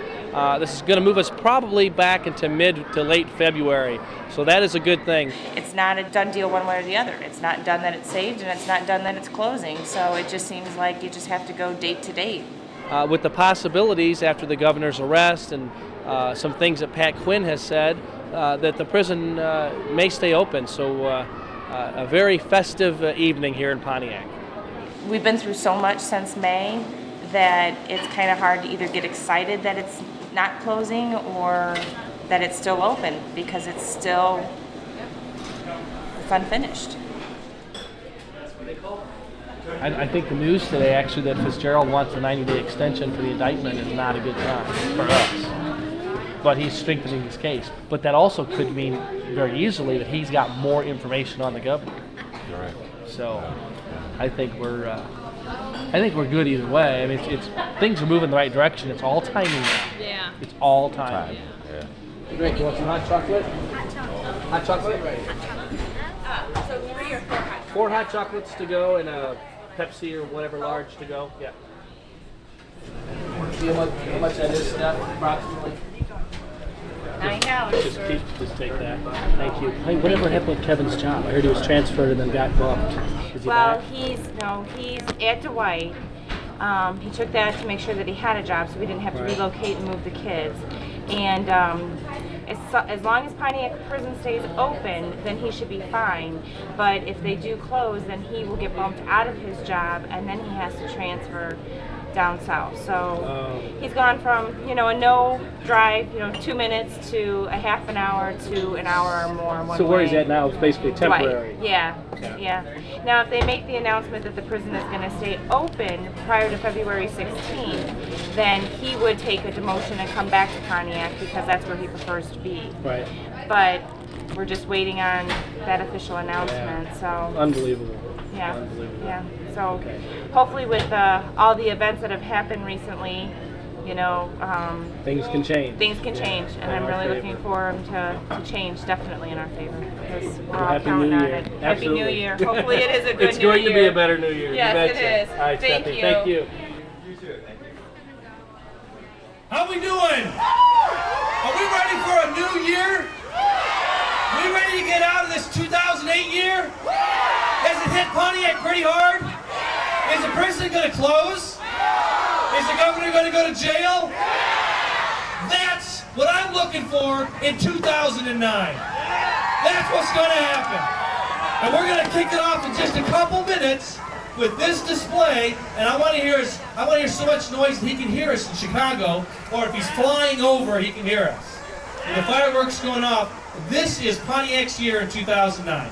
this is going to move us probably back into mid to late February. So that is a good thing. It's not a done deal one way or the other. It's not done that it's saved, and it's not done that it's closing. So it just seems like you just have to go date to date. With the possibilities after the governor's arrest and some things that Pat Quinn has said, that the prison may stay open. So a very festive evening here in Pontiac. We've been through so much since May that it's kind of hard to either get excited that it's not closing or that it's still open, because it's unfinished. I think the news today, actually, that Fitzgerald wants a 90-day extension for the indictment is not a good time for us. But he's strengthening his case. But that also could mean very easily that he's got more information on the governor. Right. So I think we're good either way. I mean, it's things are moving in the right direction. It's all timing now. Yeah. It's all timing. Yeah. Great. You want some hot chocolate? Hot chocolate. Hot chocolate? Right. So 3 or 4 hot 4 hot chocolates to go and a Pepsi or whatever large to go. Yeah. See how much that is stuff approximately? $9. Just take that. Thank you. Hey, whatever happened with Kevin's job? I heard he was transferred and then got bumped. Is he Well, back? he's at Dwight. He took that to make sure that he had a job, so we didn't have to relocate and move the kids. And as long as Pontiac Prison stays open, then he should be fine. But if they do close, then he will get bumped out of his job, and then he has to transfer down south. So he's gone from, a no drive, 2 minutes to a half an hour to an hour or more one So where way. he's at now is basically temporary. Right. Yeah. Now, if they make the announcement that the prison is going to stay open prior to February 16th, then he would take a demotion and come back to Pontiac, because that's where he prefers to be. Right. But we're just waiting on that official announcement. So Unbelievable. yeah, Unbelievable. yeah. So hopefully, with all the events that have happened recently, Things can change. Things can change, and I'm really looking for them to change definitely in our favor, because we're all Happy counting New on Year. it. Happy Absolutely. New Year. Hopefully, it is a good It's New Year. going to be a better New Year. Yes, you it betcha. is. All right, Thank Stephanie. you. Thank you. You too. Thank you. How we doing? Are we ready for a new year? We ready to get out of this 2008 year? Has it hit Pontiac pretty hard? Is the prison going to close? Is the governor going to go to jail? That's what I'm looking for in 2009. That's what's going to happen. And we're going to kick it off in just a couple minutes with this display, and I want to hear so much noise that he can hear us in Chicago, or if he's flying over, he can hear us. With the fireworks going off, this is Pontiac's year in 2009.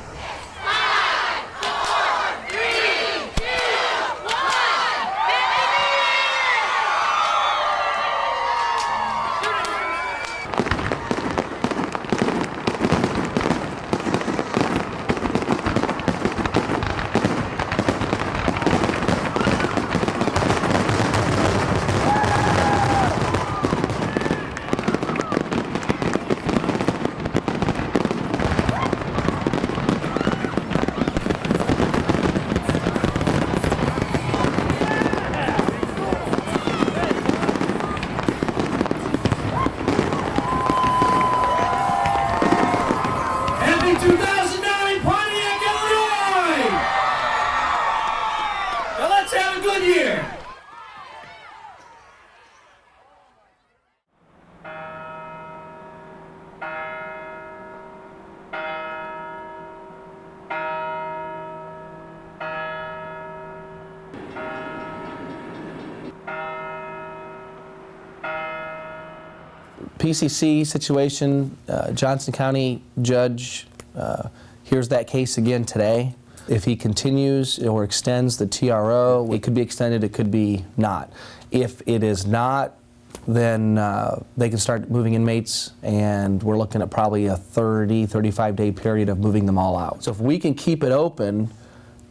PCC situation, Johnson County judge hears that case again today. If he continues or extends the TRO, it could be extended, it could be not. If it is not then they can start moving inmates, and we're looking at probably a 30, 35-day period of moving them all out. So if we can keep it open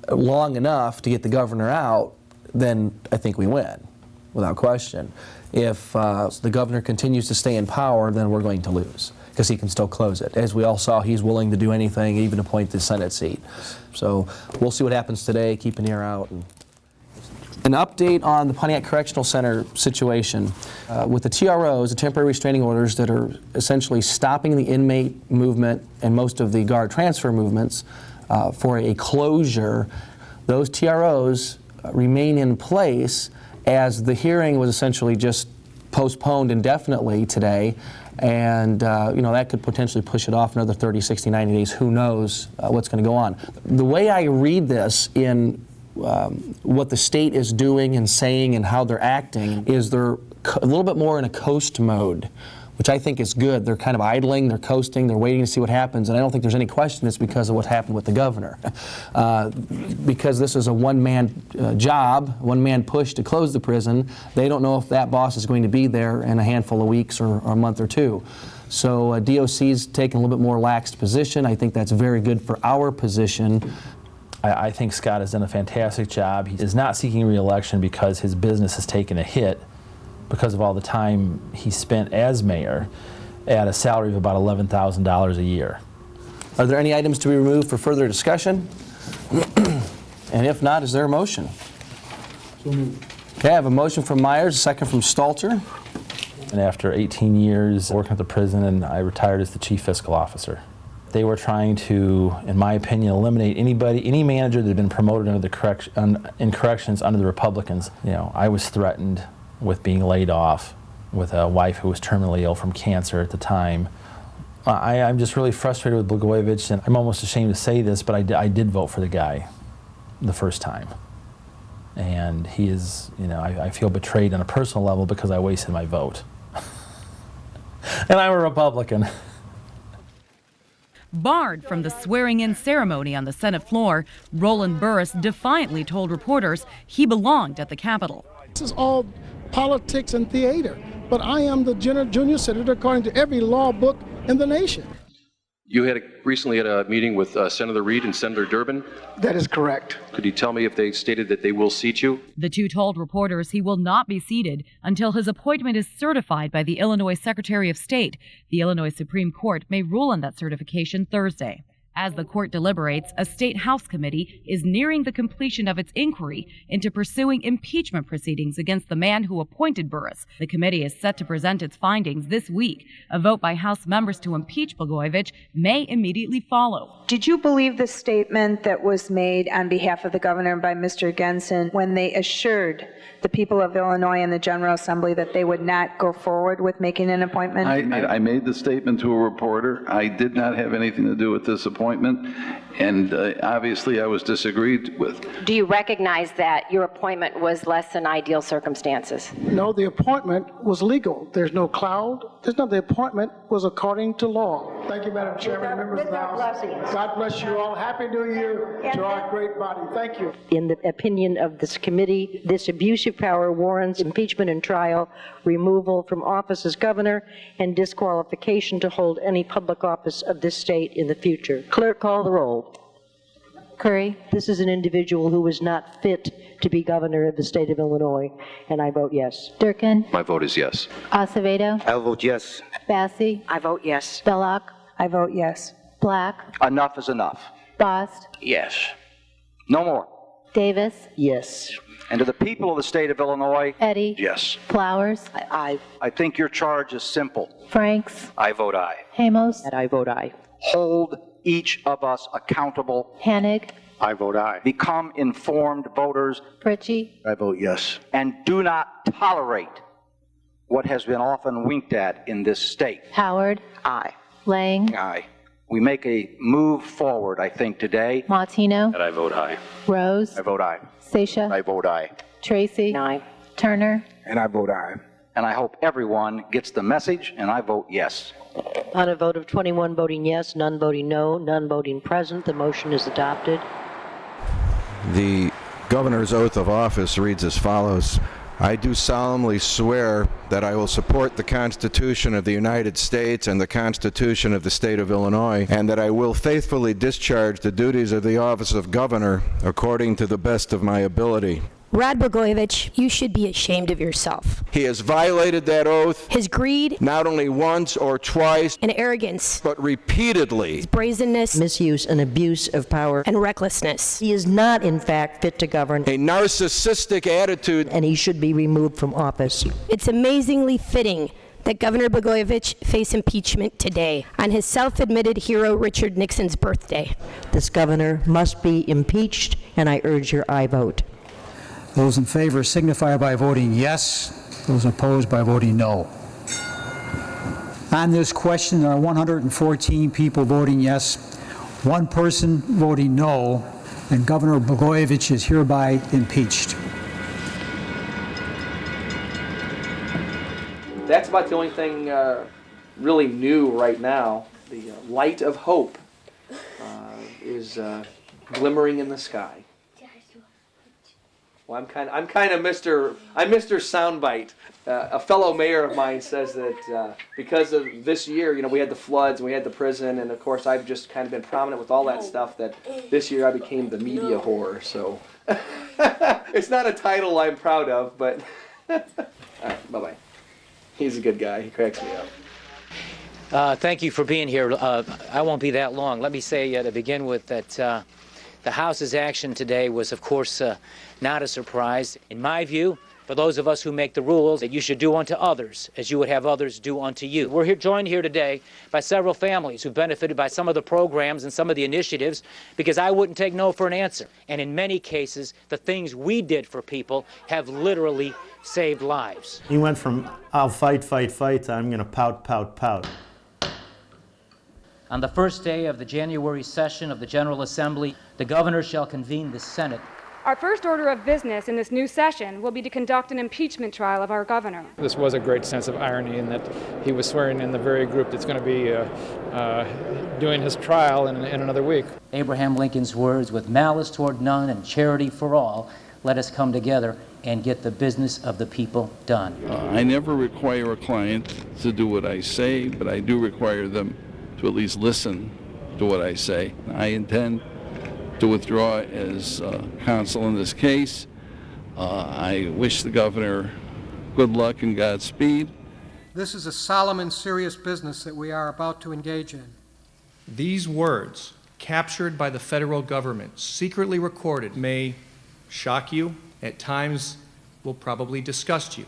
long enough to get the governor out, then I think we win, without question. If the governor continues to stay in power, then we're going to lose, because he can still close it. As we all saw, he's willing to do anything, even appoint the Senate seat. So we'll see what happens today, keep an ear out. An update on the Pontiac Correctional Center situation. With the TROs, the temporary restraining orders that are essentially stopping the inmate movement and most of the guard transfer movements for a closure, those TROs remain in place as the hearing was essentially just postponed indefinitely today, and that could potentially push it off another 30, 60, 90 days. Who knows what's going to go on. The way I read this in what the state is doing and saying and how they're acting is they're a little bit more in a coast mode, which I think is good. They're kind of idling, they're coasting, they're waiting to see what happens, and I don't think there's any question it's because of what happened with the governor. Because this is a one-man job, one-man push to close the prison, they don't know if that boss is going to be there in a handful of weeks or a month or two. So DOC's taken a little bit more laxed position. I think that's very good for our position. I think Scott has done a fantastic job. He is not seeking re-election because his business has taken a hit because of all the time he spent as mayor at a salary of about $11,000 a year. Are there any items to be removed for further discussion? And if not, is there a motion? Okay, I have a motion from Myers, a second from Stalter. And after 18 years working at the prison, and I retired as the chief fiscal officer. They were trying to, in my opinion, eliminate any manager that had been promoted under the in corrections under the Republicans. I was threatened with being laid off with a wife who was terminally ill from cancer at the time. I'm just really frustrated with Blagojevich, and I'm almost ashamed to say this, but I did vote for the guy the first time. And he is, I feel betrayed on a personal level because I wasted my vote. And I'm a Republican. Barred from the swearing-in ceremony on the Senate floor, Roland Burris defiantly told reporters he belonged at the Capitol. This is all politics and theater, but I am the junior senator according to every law book in the nation. You recently had a meeting with Senator Reid and Senator Durbin? That is correct. Could you tell me if they stated that they will seat you? The two told reporters he will not be seated until his appointment is certified by the Illinois Secretary of State. The Illinois Supreme Court may rule on that certification Thursday. As the court deliberates, a state House committee is nearing the completion of its inquiry into pursuing impeachment proceedings against the man who appointed Burris. The committee is set to present its findings this week. A vote by House members to impeach Blagojevich may immediately follow. Did you believe the statement that was made on behalf of the governor by Mr. Genson when they assured the people of Illinois and the General Assembly that they would not go forward with making an appointment? I made the statement to a reporter. I did not have anything to do with this appointment, and obviously I was disagreed with. Do you recognize that your appointment was less than ideal circumstances? No, the appointment was legal. There's no cloud. There's not. The appointment was according to law. Thank you, Madam Chairman, members of the House. God bless you all. Happy New Year to our great body. Thank you. In the opinion of this committee, this abusive power warrants impeachment and trial, removal from office as governor, and disqualification to hold any public office of this state in the future. Clerk, call the roll. Curry, this is an individual who is not fit to be governor of the state of Illinois, and I vote yes. Durkin. My vote is yes. Acevedo. I'll vote yes. Bassi. I vote yes. Belloc. I vote yes. Black. Enough is enough. Bost. Yes. No more. Davis. Yes. And to the people of the state of Illinois, Eddy. yes. Flowers. Aye. I think your charge is simple. Franks. I vote aye. Hamos. And I vote aye. Hold each of us accountable. Hanig. I vote aye. Become informed voters. Pritchie. I vote yes. And do not tolerate what has been often winked at in this state. Howard. Aye. Lang. Aye. We make a move forward, I think, today. Martino. And I vote aye. Rose. I vote aye. Seisha. I vote aye. Tracy. Aye. Turner. And I vote aye. And I hope everyone gets the message, and I vote yes. On a vote of 21 voting yes, none voting no, none voting present, the motion is adopted. The governor's oath of office reads as follows. I do solemnly swear that I will support the Constitution of the United States and the Constitution of the State of Illinois, and that I will faithfully discharge the duties of the office of Governor according to the best of my ability. Rod Blagojevich, you should be ashamed of yourself. He has violated that oath. His greed, not only once or twice, and arrogance, but repeatedly. His brazenness, misuse and abuse of power, and recklessness. He is not, in fact, fit to govern. A narcissistic attitude. And he should be removed from office. It's amazingly fitting that Governor Blagojevich face impeachment today on his self-admitted hero Richard Nixon's birthday. This governor must be impeached, and I urge your aye vote. Those in favor signify by voting yes. Those opposed by voting no. On this question, there are 114 people voting yes, 1 person voting no, and Governor Blagojevich is hereby impeached. That's about the only thing really new right now. The light of hope is glimmering in the sky. Well, I'm kind of Mr. Soundbite. A fellow mayor of mine says that because of this year, we had the floods and we had the prison, and of course I've just kind of been prominent with all that stuff, that this year I became the media whore. So it's not a title I'm proud of, but all right, bye-bye. He's a good guy. He cracks me up. Thank you for being here. I won't be that long. Let me say to begin with that the House's action today was, of course, not a surprise. In my view, for those of us who make the rules, that you should do unto others as you would have others do unto you. We're joined here today by several families who benefited by some of the programs and some of the initiatives, because I wouldn't take no for an answer. And in many cases, the things we did for people have literally saved lives. He went from, I'll fight, fight, fight, to I'm going to pout, pout, pout. On the first day of the January session of the General Assembly, the governor shall convene the Senate. Our first order of business in this new session will be to conduct an impeachment trial of our governor. This was a great sense of irony in that he was swearing in the very group that's going to be doing his trial in another week. Abraham Lincoln's words, with malice toward none and charity for all, let us come together and get the business of the people done. I never require a client to do what I say, but I do require them to at least listen to what I say. I intend to withdraw as counsel in this case. I wish the governor good luck and Godspeed. This is a solemn and serious business that we are about to engage in. These words, captured by the federal government, secretly recorded, may shock you, at times will probably disgust you.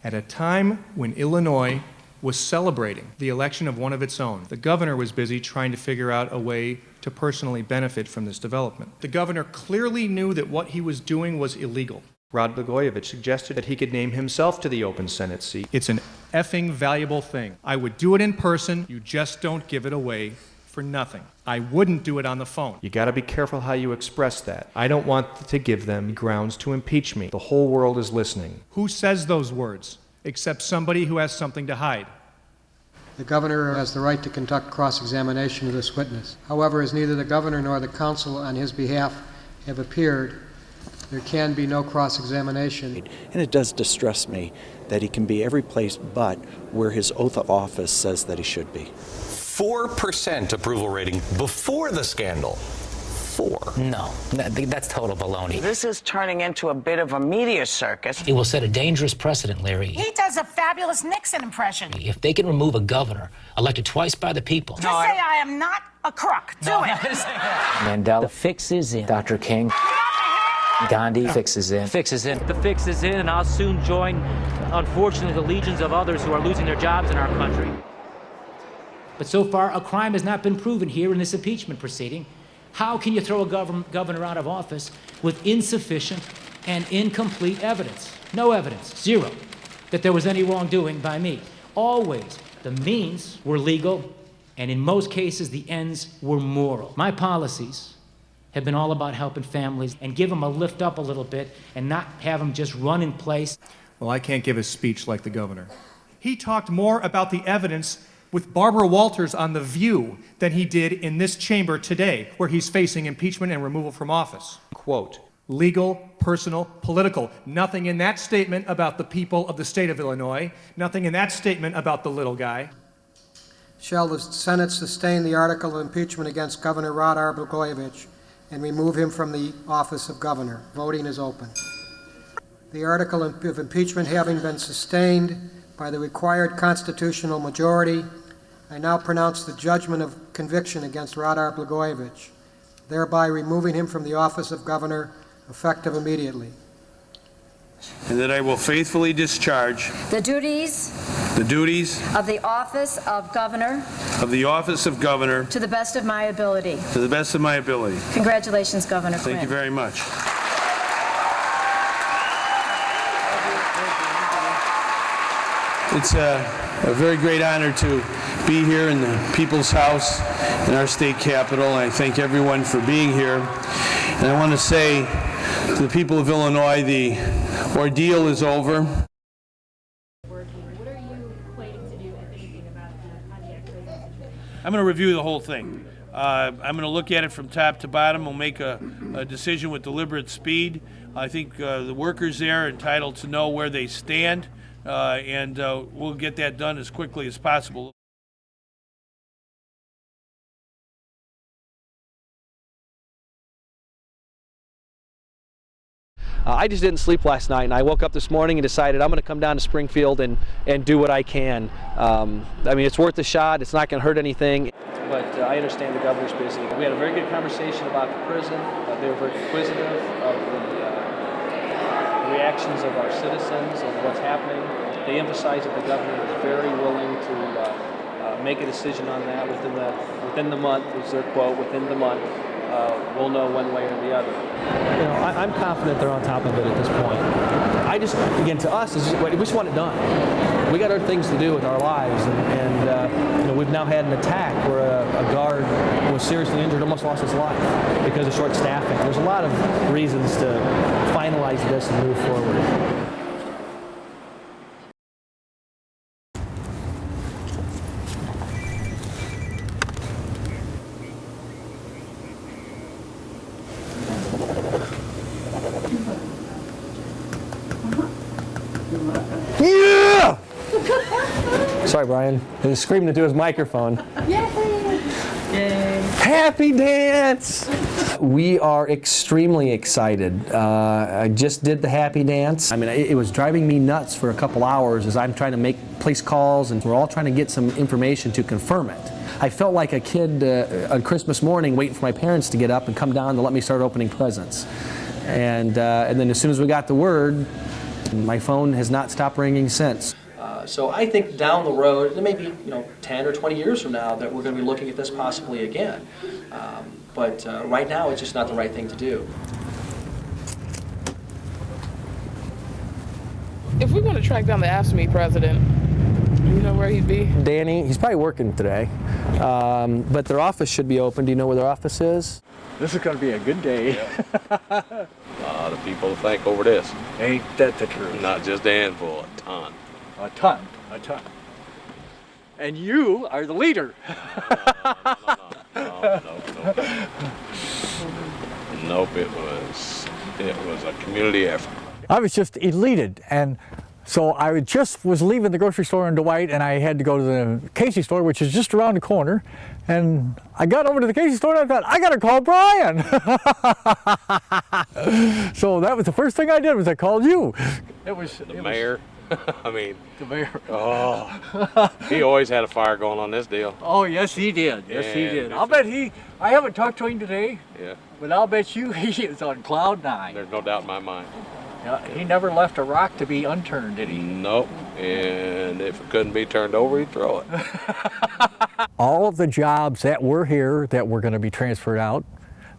At a time when Illinois was celebrating the election of one of its own, the governor was busy trying to figure out a way to personally benefit from this development. The governor clearly knew that what he was doing was illegal. Rod Blagojevich suggested that he could name himself to the open Senate seat. It's an effing valuable thing. I would do it in person. You just don't give it away for nothing. I wouldn't do it on the phone. You got to be careful how you express that. I don't want to give them grounds to impeach me. The whole world is listening. Who says those words except somebody who has something to hide? The governor has the right to conduct cross-examination of this witness. However, as neither the governor nor the counsel on his behalf have appeared, there can be no cross-examination. And it does distress me that he can be every place but where his oath of office says that he should be. 4% approval rating before the scandal. 4. No, that's total baloney. This is turning into a bit of a media circus. It will set a dangerous precedent, Larry. He does a fabulous Nixon impression. If they can remove a governor elected twice by the people. Just say I am not a crook. Do it. Mandela, the fix is in. Dr. King. Gandhi, fix is in. Fix is in. The fix is in, and I'll soon join, unfortunately, the legions of others who are losing their jobs in our country. But so far, a crime has not been proven here in this impeachment proceeding. How can you throw a governor out of office with insufficient and incomplete evidence? No evidence, zero, that there was any wrongdoing by me. Always, the means were legal, and in most cases, the ends were moral. My policies have been all about helping families and give them a lift up a little bit and not have them just run in place. Well, I can't give a speech like the governor. He talked more about the evidence with Barbara Walters on The View than he did in this chamber today, where he's facing impeachment and removal from office. Quote, Legal, personal, political. Nothing in that statement about the people of the state of Illinois. Nothing in that statement about the little guy. Shall the Senate sustain the article of impeachment against Governor Rod Blagojevich and remove him from the office of governor? Voting is open. The article of impeachment having been sustained by the required constitutional majority, I now pronounce the judgment of conviction against Rod Blagojevich, thereby removing him from the office of governor, effective immediately. And that I will faithfully discharge the duties of the office of governor to the best of my ability. Congratulations, Governor Quinn. Thank you very much. It's a very great honor to be here in the People's House in our state capitol. I thank everyone for being here. And I want to say to the people of Illinois, the ordeal is over. What are you planning to do, if anything, about the Pontiac prison situation? I'm going to review the whole thing. I'm going to look at it from top to bottom. We'll make a decision with deliberate speed. I think the workers there are entitled to know where they stand, and we'll get that done as quickly as possible. I just didn't sleep last night, and I woke up this morning and decided I'm going to come down to Springfield and do what I can. I mean, it's worth a shot. It's not going to hurt anything. But I understand the governor's busy. We had a very good conversation about the prison. They were very inquisitive of the reactions of our citizens and what's happening. They emphasized that the governor is very willing to make a decision on that within the month, is their quote, within the month. We'll know one way or the other. You know, I'm confident they're on top of it at this point. I just, again, to us, we just want it done. We got other things to do with our lives, and you know, we've now had an attack where a guard was seriously injured, almost lost his life because of short staffing. There's a lot of reasons to finalize this and move forward. Yeah! Sorry, Brian. He was screaming into his microphone. Yay! Happy dance! We are extremely excited. I just did the happy dance. I mean, it was driving me nuts for a couple hours as I'm trying to make police calls, and we're all trying to get some information to confirm it. I felt like a kid on Christmas morning waiting for my parents to get up and come down to let me start opening presents. And then as soon as we got the word, my phone has not stopped ringing since. So I think down the road, maybe 10 or 20 years from now, that we're going to be looking at this possibly again. But right now, it's just not the right thing to do. If we want to track down the AFSCME president, you know where he'd be? Danny, he's probably working today. But their office should be open. Do you know where their office is? This is going to be a good day. A lot of people think over this. Ain't that the truth? Not just a handful, a ton. A ton. And you are the leader. No. Nope, it was a community effort. I was just elated, and so I just was leaving the grocery store in Dwight, and I had to go to the Casey store, which is just around the corner. And I got over to the Casey store, and I thought, I gotta call Brian. So that was the first thing I did, was I called you. The mayor. I mean, the mayor. Oh, he always had a fire going on this deal. Oh, yes, he did. Yes, he did. I'll bet I haven't talked to him today. Yeah. But I'll bet you he is on cloud nine. There's no doubt in my mind. Yeah, he never left a rock to be unturned, did he? Nope. And if it couldn't be turned over, he'd throw it. All of the jobs that were here that were going to be transferred out,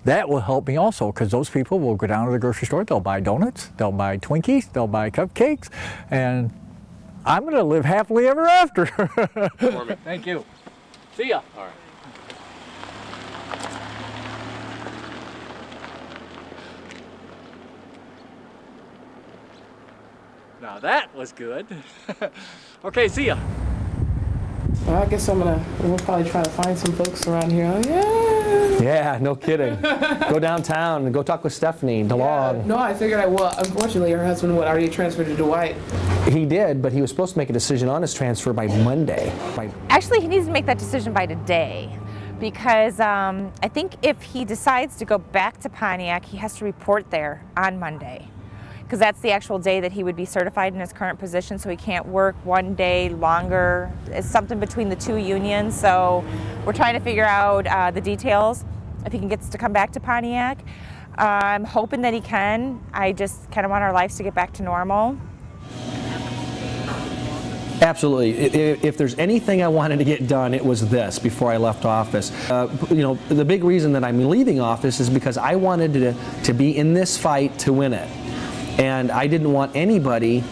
that will help me also, because those people will go down to the grocery store, they'll buy donuts, they'll buy Twinkies, they'll buy cupcakes, and I'm going to live happily ever after. Thank you. See ya. All right. Now that was good. Okay, see ya. I guess we'll probably try to find some folks around here. Yeah, no kidding. Go downtown and go talk with Stephanie DeLong. No, I figured I will. Unfortunately, her husband already transferred to Dwight. He did, but he was supposed to make a decision on his transfer by Monday. Actually, he needs to make that decision by today, because I think if he decides to go back to Pontiac, he has to report there on Monday, because that's the actual day that he would be certified in his current position, so he can't work one day longer. It's something between the two unions, so we're trying to figure out the details if he gets to come back to Pontiac. I'm hoping that he can. I just kind of want our lives to get back to normal. Absolutely. If there's anything I wanted to get done, it was this before I left office. The big reason that I'm leaving office is because I wanted to be in this fight to win it. And I didn't want anybody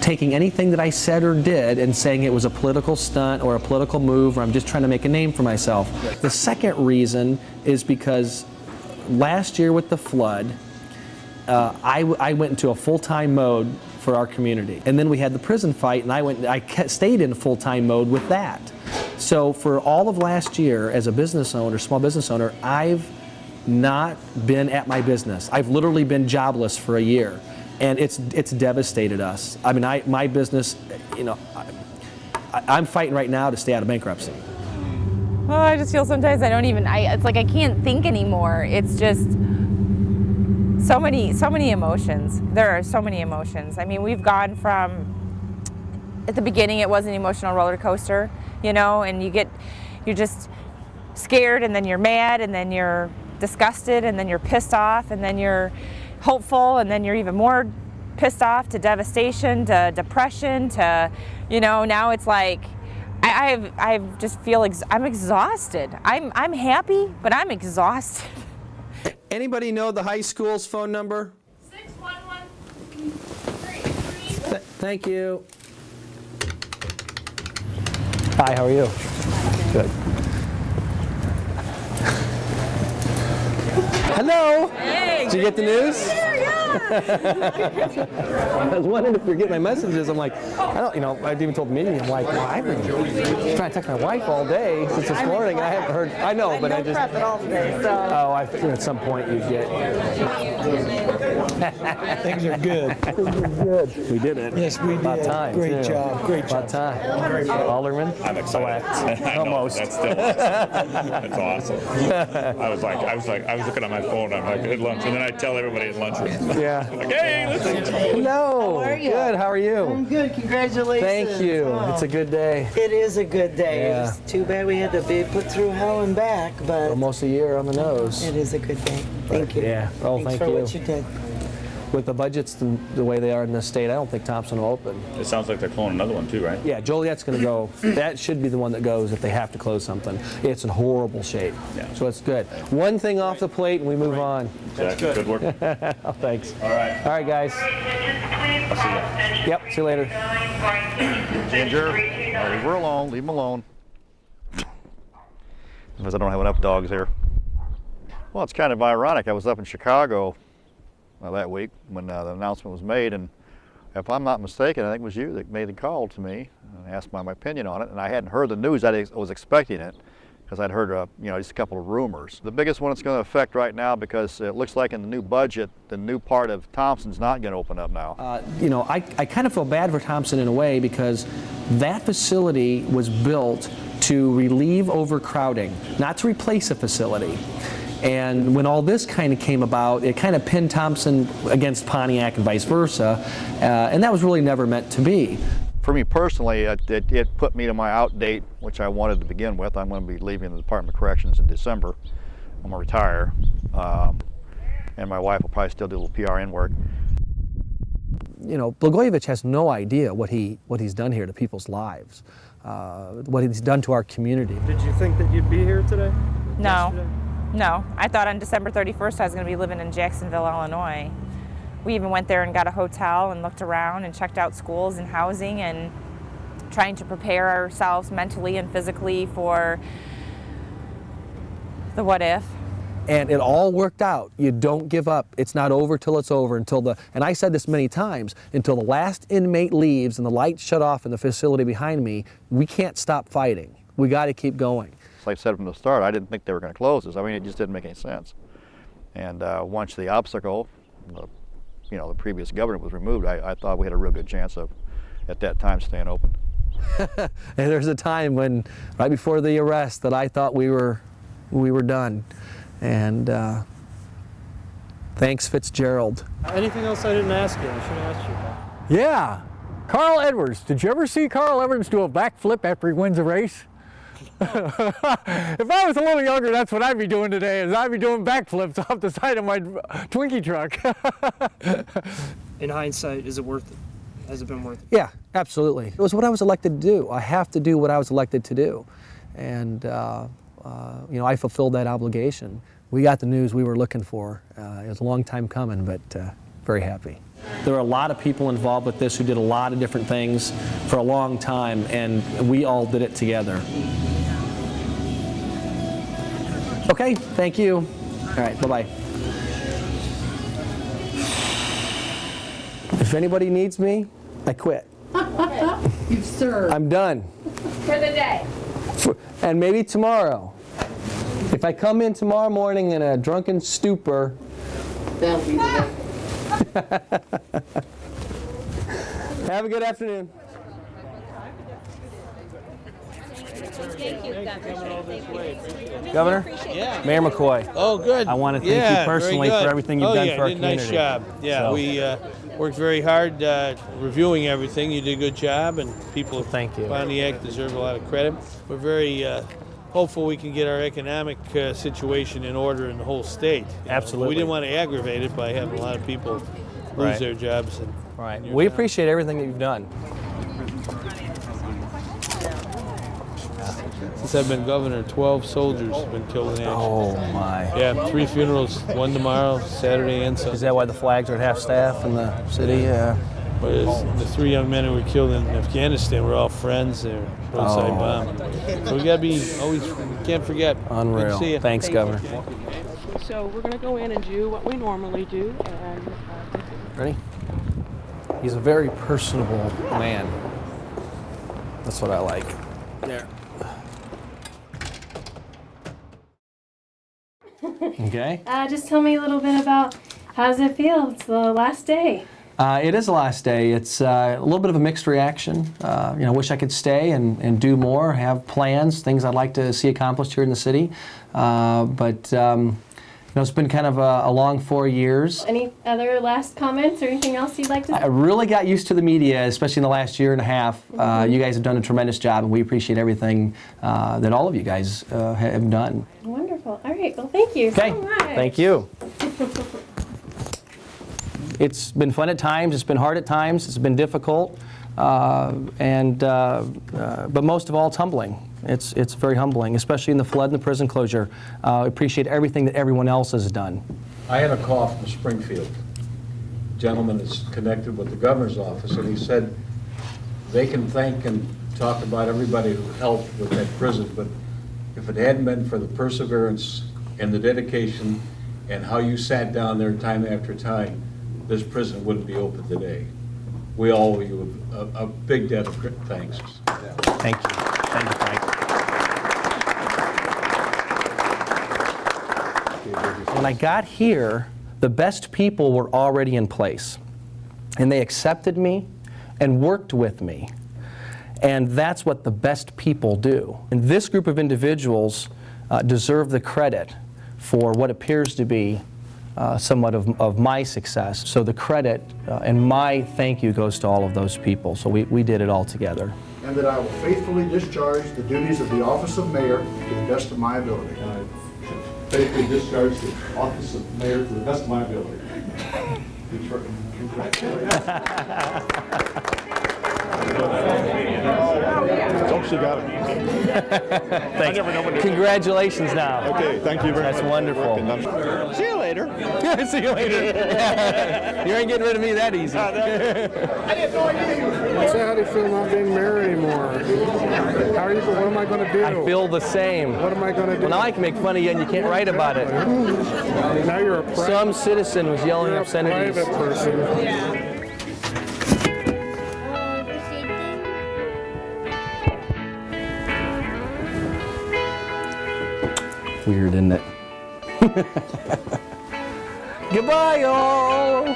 taking anything that I said or did and saying it was a political stunt or a political move or I'm just trying to make a name for myself. The second reason is because last year with the flood, I went into a full-time mode for our community. And then we had the prison fight, and I stayed in full-time mode with that. So for all of last year, as a business owner, small business owner, I've not been at my business. I've literally been jobless for a year, and it's devastated us. I mean, my business, I'm fighting right now to stay out of bankruptcy. Well, I just feel sometimes it's like I can't think anymore. It's just so many emotions. There are so many emotions. I mean, we've gone from, at the beginning it was an emotional roller coaster, and you're just scared, and then you're mad, and then you're disgusted, and then you're pissed off, and then you're hopeful, and then you're even more pissed off, to devastation, to depression, to, now it's like, I just feel, I'm exhausted. I'm happy, but I'm exhausted. Anybody know the high school's phone number? 611. Thank you. Hi, how are you? Good. Hello. Hey. Did you get the news? Yeah. I was wondering if you're getting my messages. I'm like, I even told the meeting, I'm like, well, I've been trying to text my wife all day since this morning, and I haven't heard. I know, but I just. Prep at all today, so. Oh, I figured at some point you'd get. Things are good. We did it. Yes, we did. About time. Great too. job. Great job. About time. Alderman. I'm excited. Almost. That's still awesome. That's awesome. I was looking at my phone. I'm like at lunch, and then I tell everybody at lunch. Yeah. Like, hey, listen. Hello. How are you? Good. How are you? I'm good. Congratulations. Thank you. Oh. It's a good day. It is a good day. Yeah. It's too bad we had to be put through hell and back, but Almost a year on the nose. it is a good day. Thank you. Yeah. Oh, Thanks thank for you. what you did. With the budgets the way they are in this state, I don't think Thompson will open. It sounds like they're cloning another one too, right? Yeah, Joliet's going to go. That should be the one that goes if they have to close something. It's in horrible shape. Yeah. So it's good. One thing off the plate and we move on. That's good work. Oh, thanks. All right. All right, guys. I'll see you. Yep, see you later. Ginger, leave her alone. Leave him alone. Because I don't have enough dogs here. Well, it's kind of ironic. I was up in Chicago that week when the announcement was made, and if I'm not mistaken, I think it was you that made the call to me and asked my opinion on it, and I hadn't heard the news. I was expecting it because I'd heard just a couple of rumors. The biggest one it's going to affect right now, because it looks like in the new budget, the new part of Thompson's not going to open up now. I kind of feel bad for Thompson in a way, because that facility was built to relieve overcrowding, not to replace a facility. And when all this kind of came about, it kind of pinned Thompson against Pontiac and vice versa, and that was really never meant to be. For me personally, it put me to my out date, which I wanted to begin with. I'm going to be leaving the Department of Corrections in December. I'm going to retire, and my wife will probably still do a little PRN work. Blagojevich has no idea what he's done here to people's lives, what he's done to our community. Did you think that you'd be here today? No. Yesterday? No, I thought on December 31st I was going to be living in Jacksonville, Illinois. We even went there and got a hotel and looked around and checked out schools and housing, and trying to prepare ourselves mentally and physically for the what if. And it all worked out. You don't give up. It's not over till it's over, and I said this many times, until the last inmate leaves and the lights shut off in the facility behind me, we can't stop fighting. We got to keep going. Like I said from the start, I didn't think they were going to close this. I mean, it just didn't make any sense. And once the obstacle, the previous governor was removed, I thought we had a real good chance of, at that time, staying open. And there's a time when, right before the arrest, that I thought we were done. And thanks, Fitzgerald. Anything else I didn't ask you? I should have asked you about. Yeah. Carl Edwards. Did you ever see Carl Edwards do a backflip after he wins a race? If I was a little younger, that's what I'd be doing today, is I'd be doing backflips off the side of my Twinkie truck. In hindsight, is it worth it? Has it been worth it? Yeah, absolutely. It was what I was elected to do. I have to do what I was elected to do. And I fulfilled that obligation. We got the news we were looking for. It was a long time coming, but very happy. There were a lot of people involved with this who did a lot of different things for a long time, and we all did it together. Okay, thank you. All right, bye-bye. If anybody needs me, I quit. You've served. I'm done. For the day. And maybe tomorrow. If I come in tomorrow morning in a drunken stupor, That'll be the day. Have a good afternoon. Thank you, Governor. Governor? Yeah. Mayor McCoy. Oh, good. I want to thank you personally for everything you've done for our did a community. nice job. Yeah, So- we worked very hard reviewing everything. You did a good job, and people of Pontiac deserve a lot of credit. We're very hopeful we can get our economic situation in order in the whole state. Absolutely. We didn't want to aggravate it by having a lot of people lose Right. their jobs. Right. We appreciate everything that you've done. Since I've been governor, 12 soldiers have been killed in action. Oh, my. Yeah, 3 funerals, one tomorrow, Saturday and Sunday. Is that why the flags are at half-staff in the city? But the 3 young men who were killed in Afghanistan were all friends. They were roadside bombed. So we got to be always, we can't forget. Unreal. Good to see you. Thanks, Governor. So we're going to go in and do what we normally do. And Ready? He's a very personable man. That's what I like. There. Okay. Just tell me a little bit about how does it feel? It's the last day. It is the last day. It's a little bit of a mixed reaction. I wish I could stay and do more, have plans, things I'd like to see accomplished here in the city. But it's been kind of a long 4 years. Any other last comments or anything else you'd like to say? I really got used to the media, especially in the last year and a half. You guys have done a tremendous job, and we appreciate everything that all of you guys have done. Wonderful. All right. Well, thank you Okay. so much. Thank you. It's been fun at times. It's been hard at times. It's been difficult, but most of all, it's humbling. It's very humbling, especially in the flood and the prison closure. I appreciate everything that everyone else has done. I had a call from Springfield. A gentleman is connected with the governor's office, and he said they can thank and talk about everybody who helped with that prison, but if it hadn't been for the perseverance and the dedication and how you sat down there time after time, this prison wouldn't be open today. We all owe you a big debt of thanks. Thank you. Thank you, Frank. When I got here, the best people were already in place. And they accepted me and worked with me. And that's what the best people do. And this group of individuals deserve the credit for what appears to be somewhat of my success. So the credit and my thank you goes to all of those people. So we did it all together. And that I will faithfully discharge the duties of the office of mayor to the best of my ability. Faithfully discharge the office of mayor to the best of my ability. Congratulations. Oh, she got it. Thanks. Congratulations now. Okay, thank you very much. That's wonderful. See you later. See you later. You ain't getting rid of me that easy. Say, how do you feel not being mayor anymore? How are you? What am I going to do? I feel the same. What am I going to do? Well, now I can make fun of you and you can't write about it. Now you're a Some citizen was yelling obscenities. private person. Weird, isn't it? Goodbye, y'all.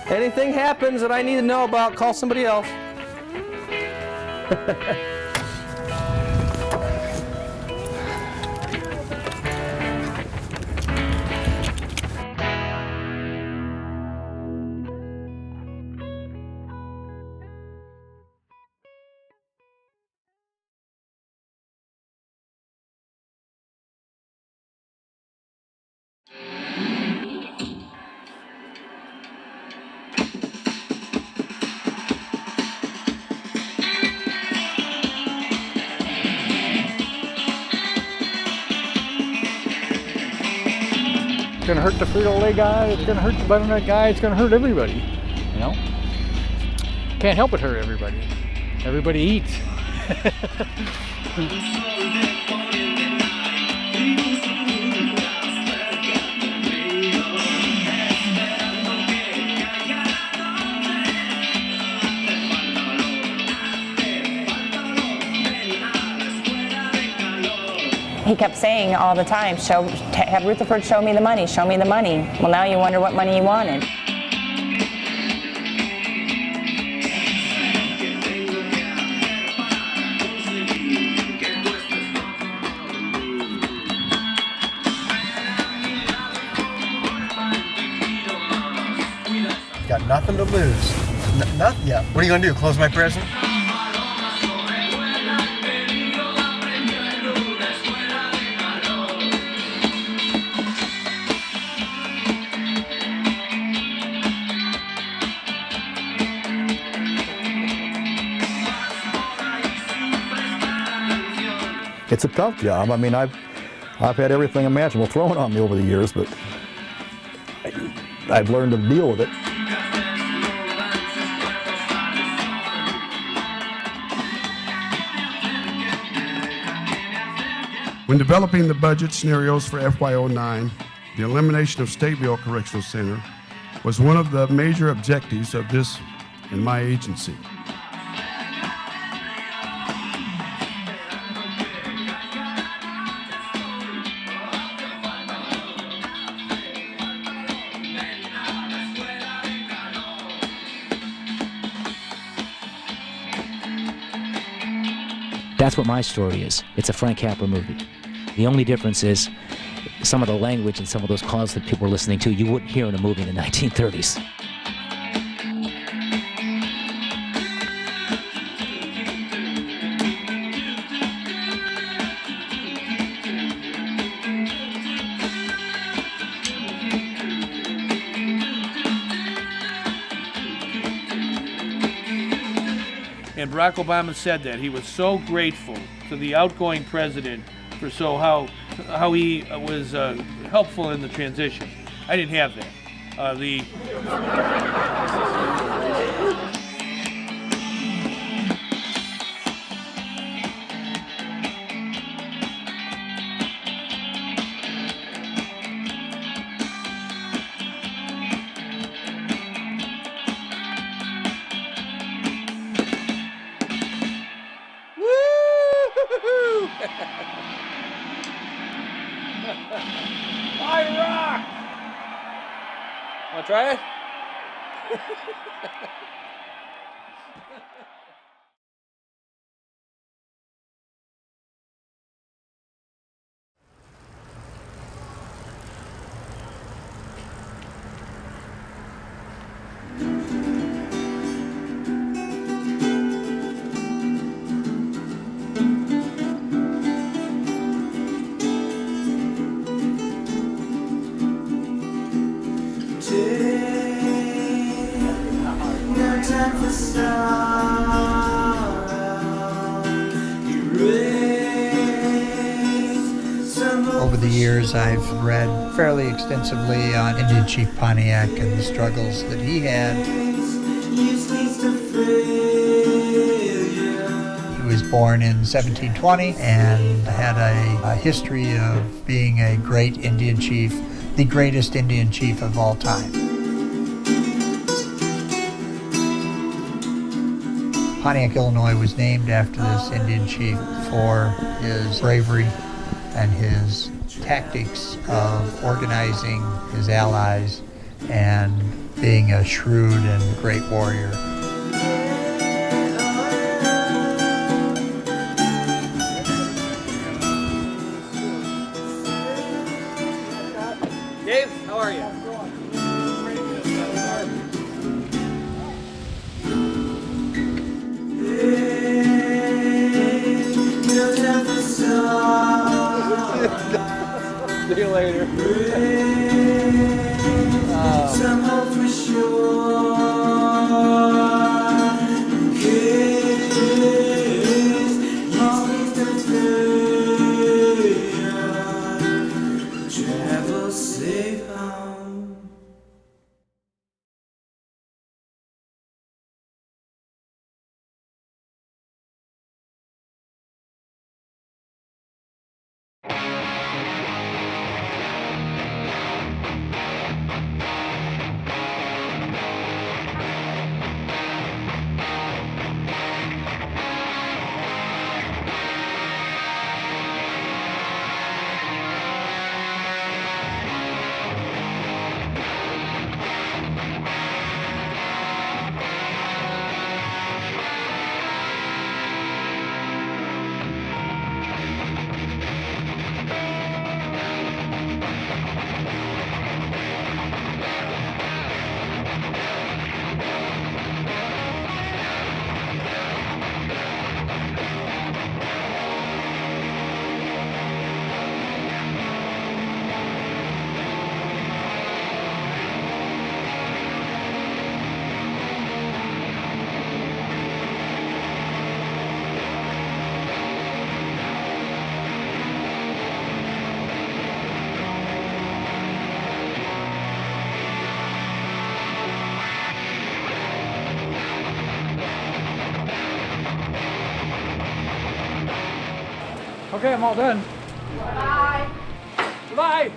Anything happens that I need to know about, call somebody else. It's going to hurt the Frito-Lay guy, it's going to hurt the butternut guy, it's going to hurt everybody, you know? Can't help but hurt everybody. Everybody eats. He kept saying all the time, have Rutherford show me the money, show me the money. Well, now you wonder what money he wanted. Got nothing to lose. Nothing. Yeah. What are you gonna do? Close my prison? It's a tough job. I mean, I've had everything imaginable thrown on me over the years, but I've learned to deal with it. When developing the budget scenarios for FY09, the elimination of Stateville Correctional Center was one of the major objectives of this and my agency. That's what my story is. It's a Frank Capra movie. The only difference is some of the language and some of those calls that people were listening to, you wouldn't hear in a movie in the 1930s. And Barack Obama said that he was so grateful to the outgoing president for how he was helpful in the transition. I didn't have that. I rock! Want to try it? No time for stars. Over the years, I've read fairly extensively on Indian Chief Pontiac and the struggles that he had. He was born in 1720 and had a history of being a great Indian chief, the greatest Indian chief of all time. Pontiac, Illinois was named after this Indian chief for his bravery and his tactics of organizing his allies and being a shrewd and great warrior. Dave, how are you? See you later. Some hope for sure. Travel safe home. Okay, I'm all done. Bye. Bye.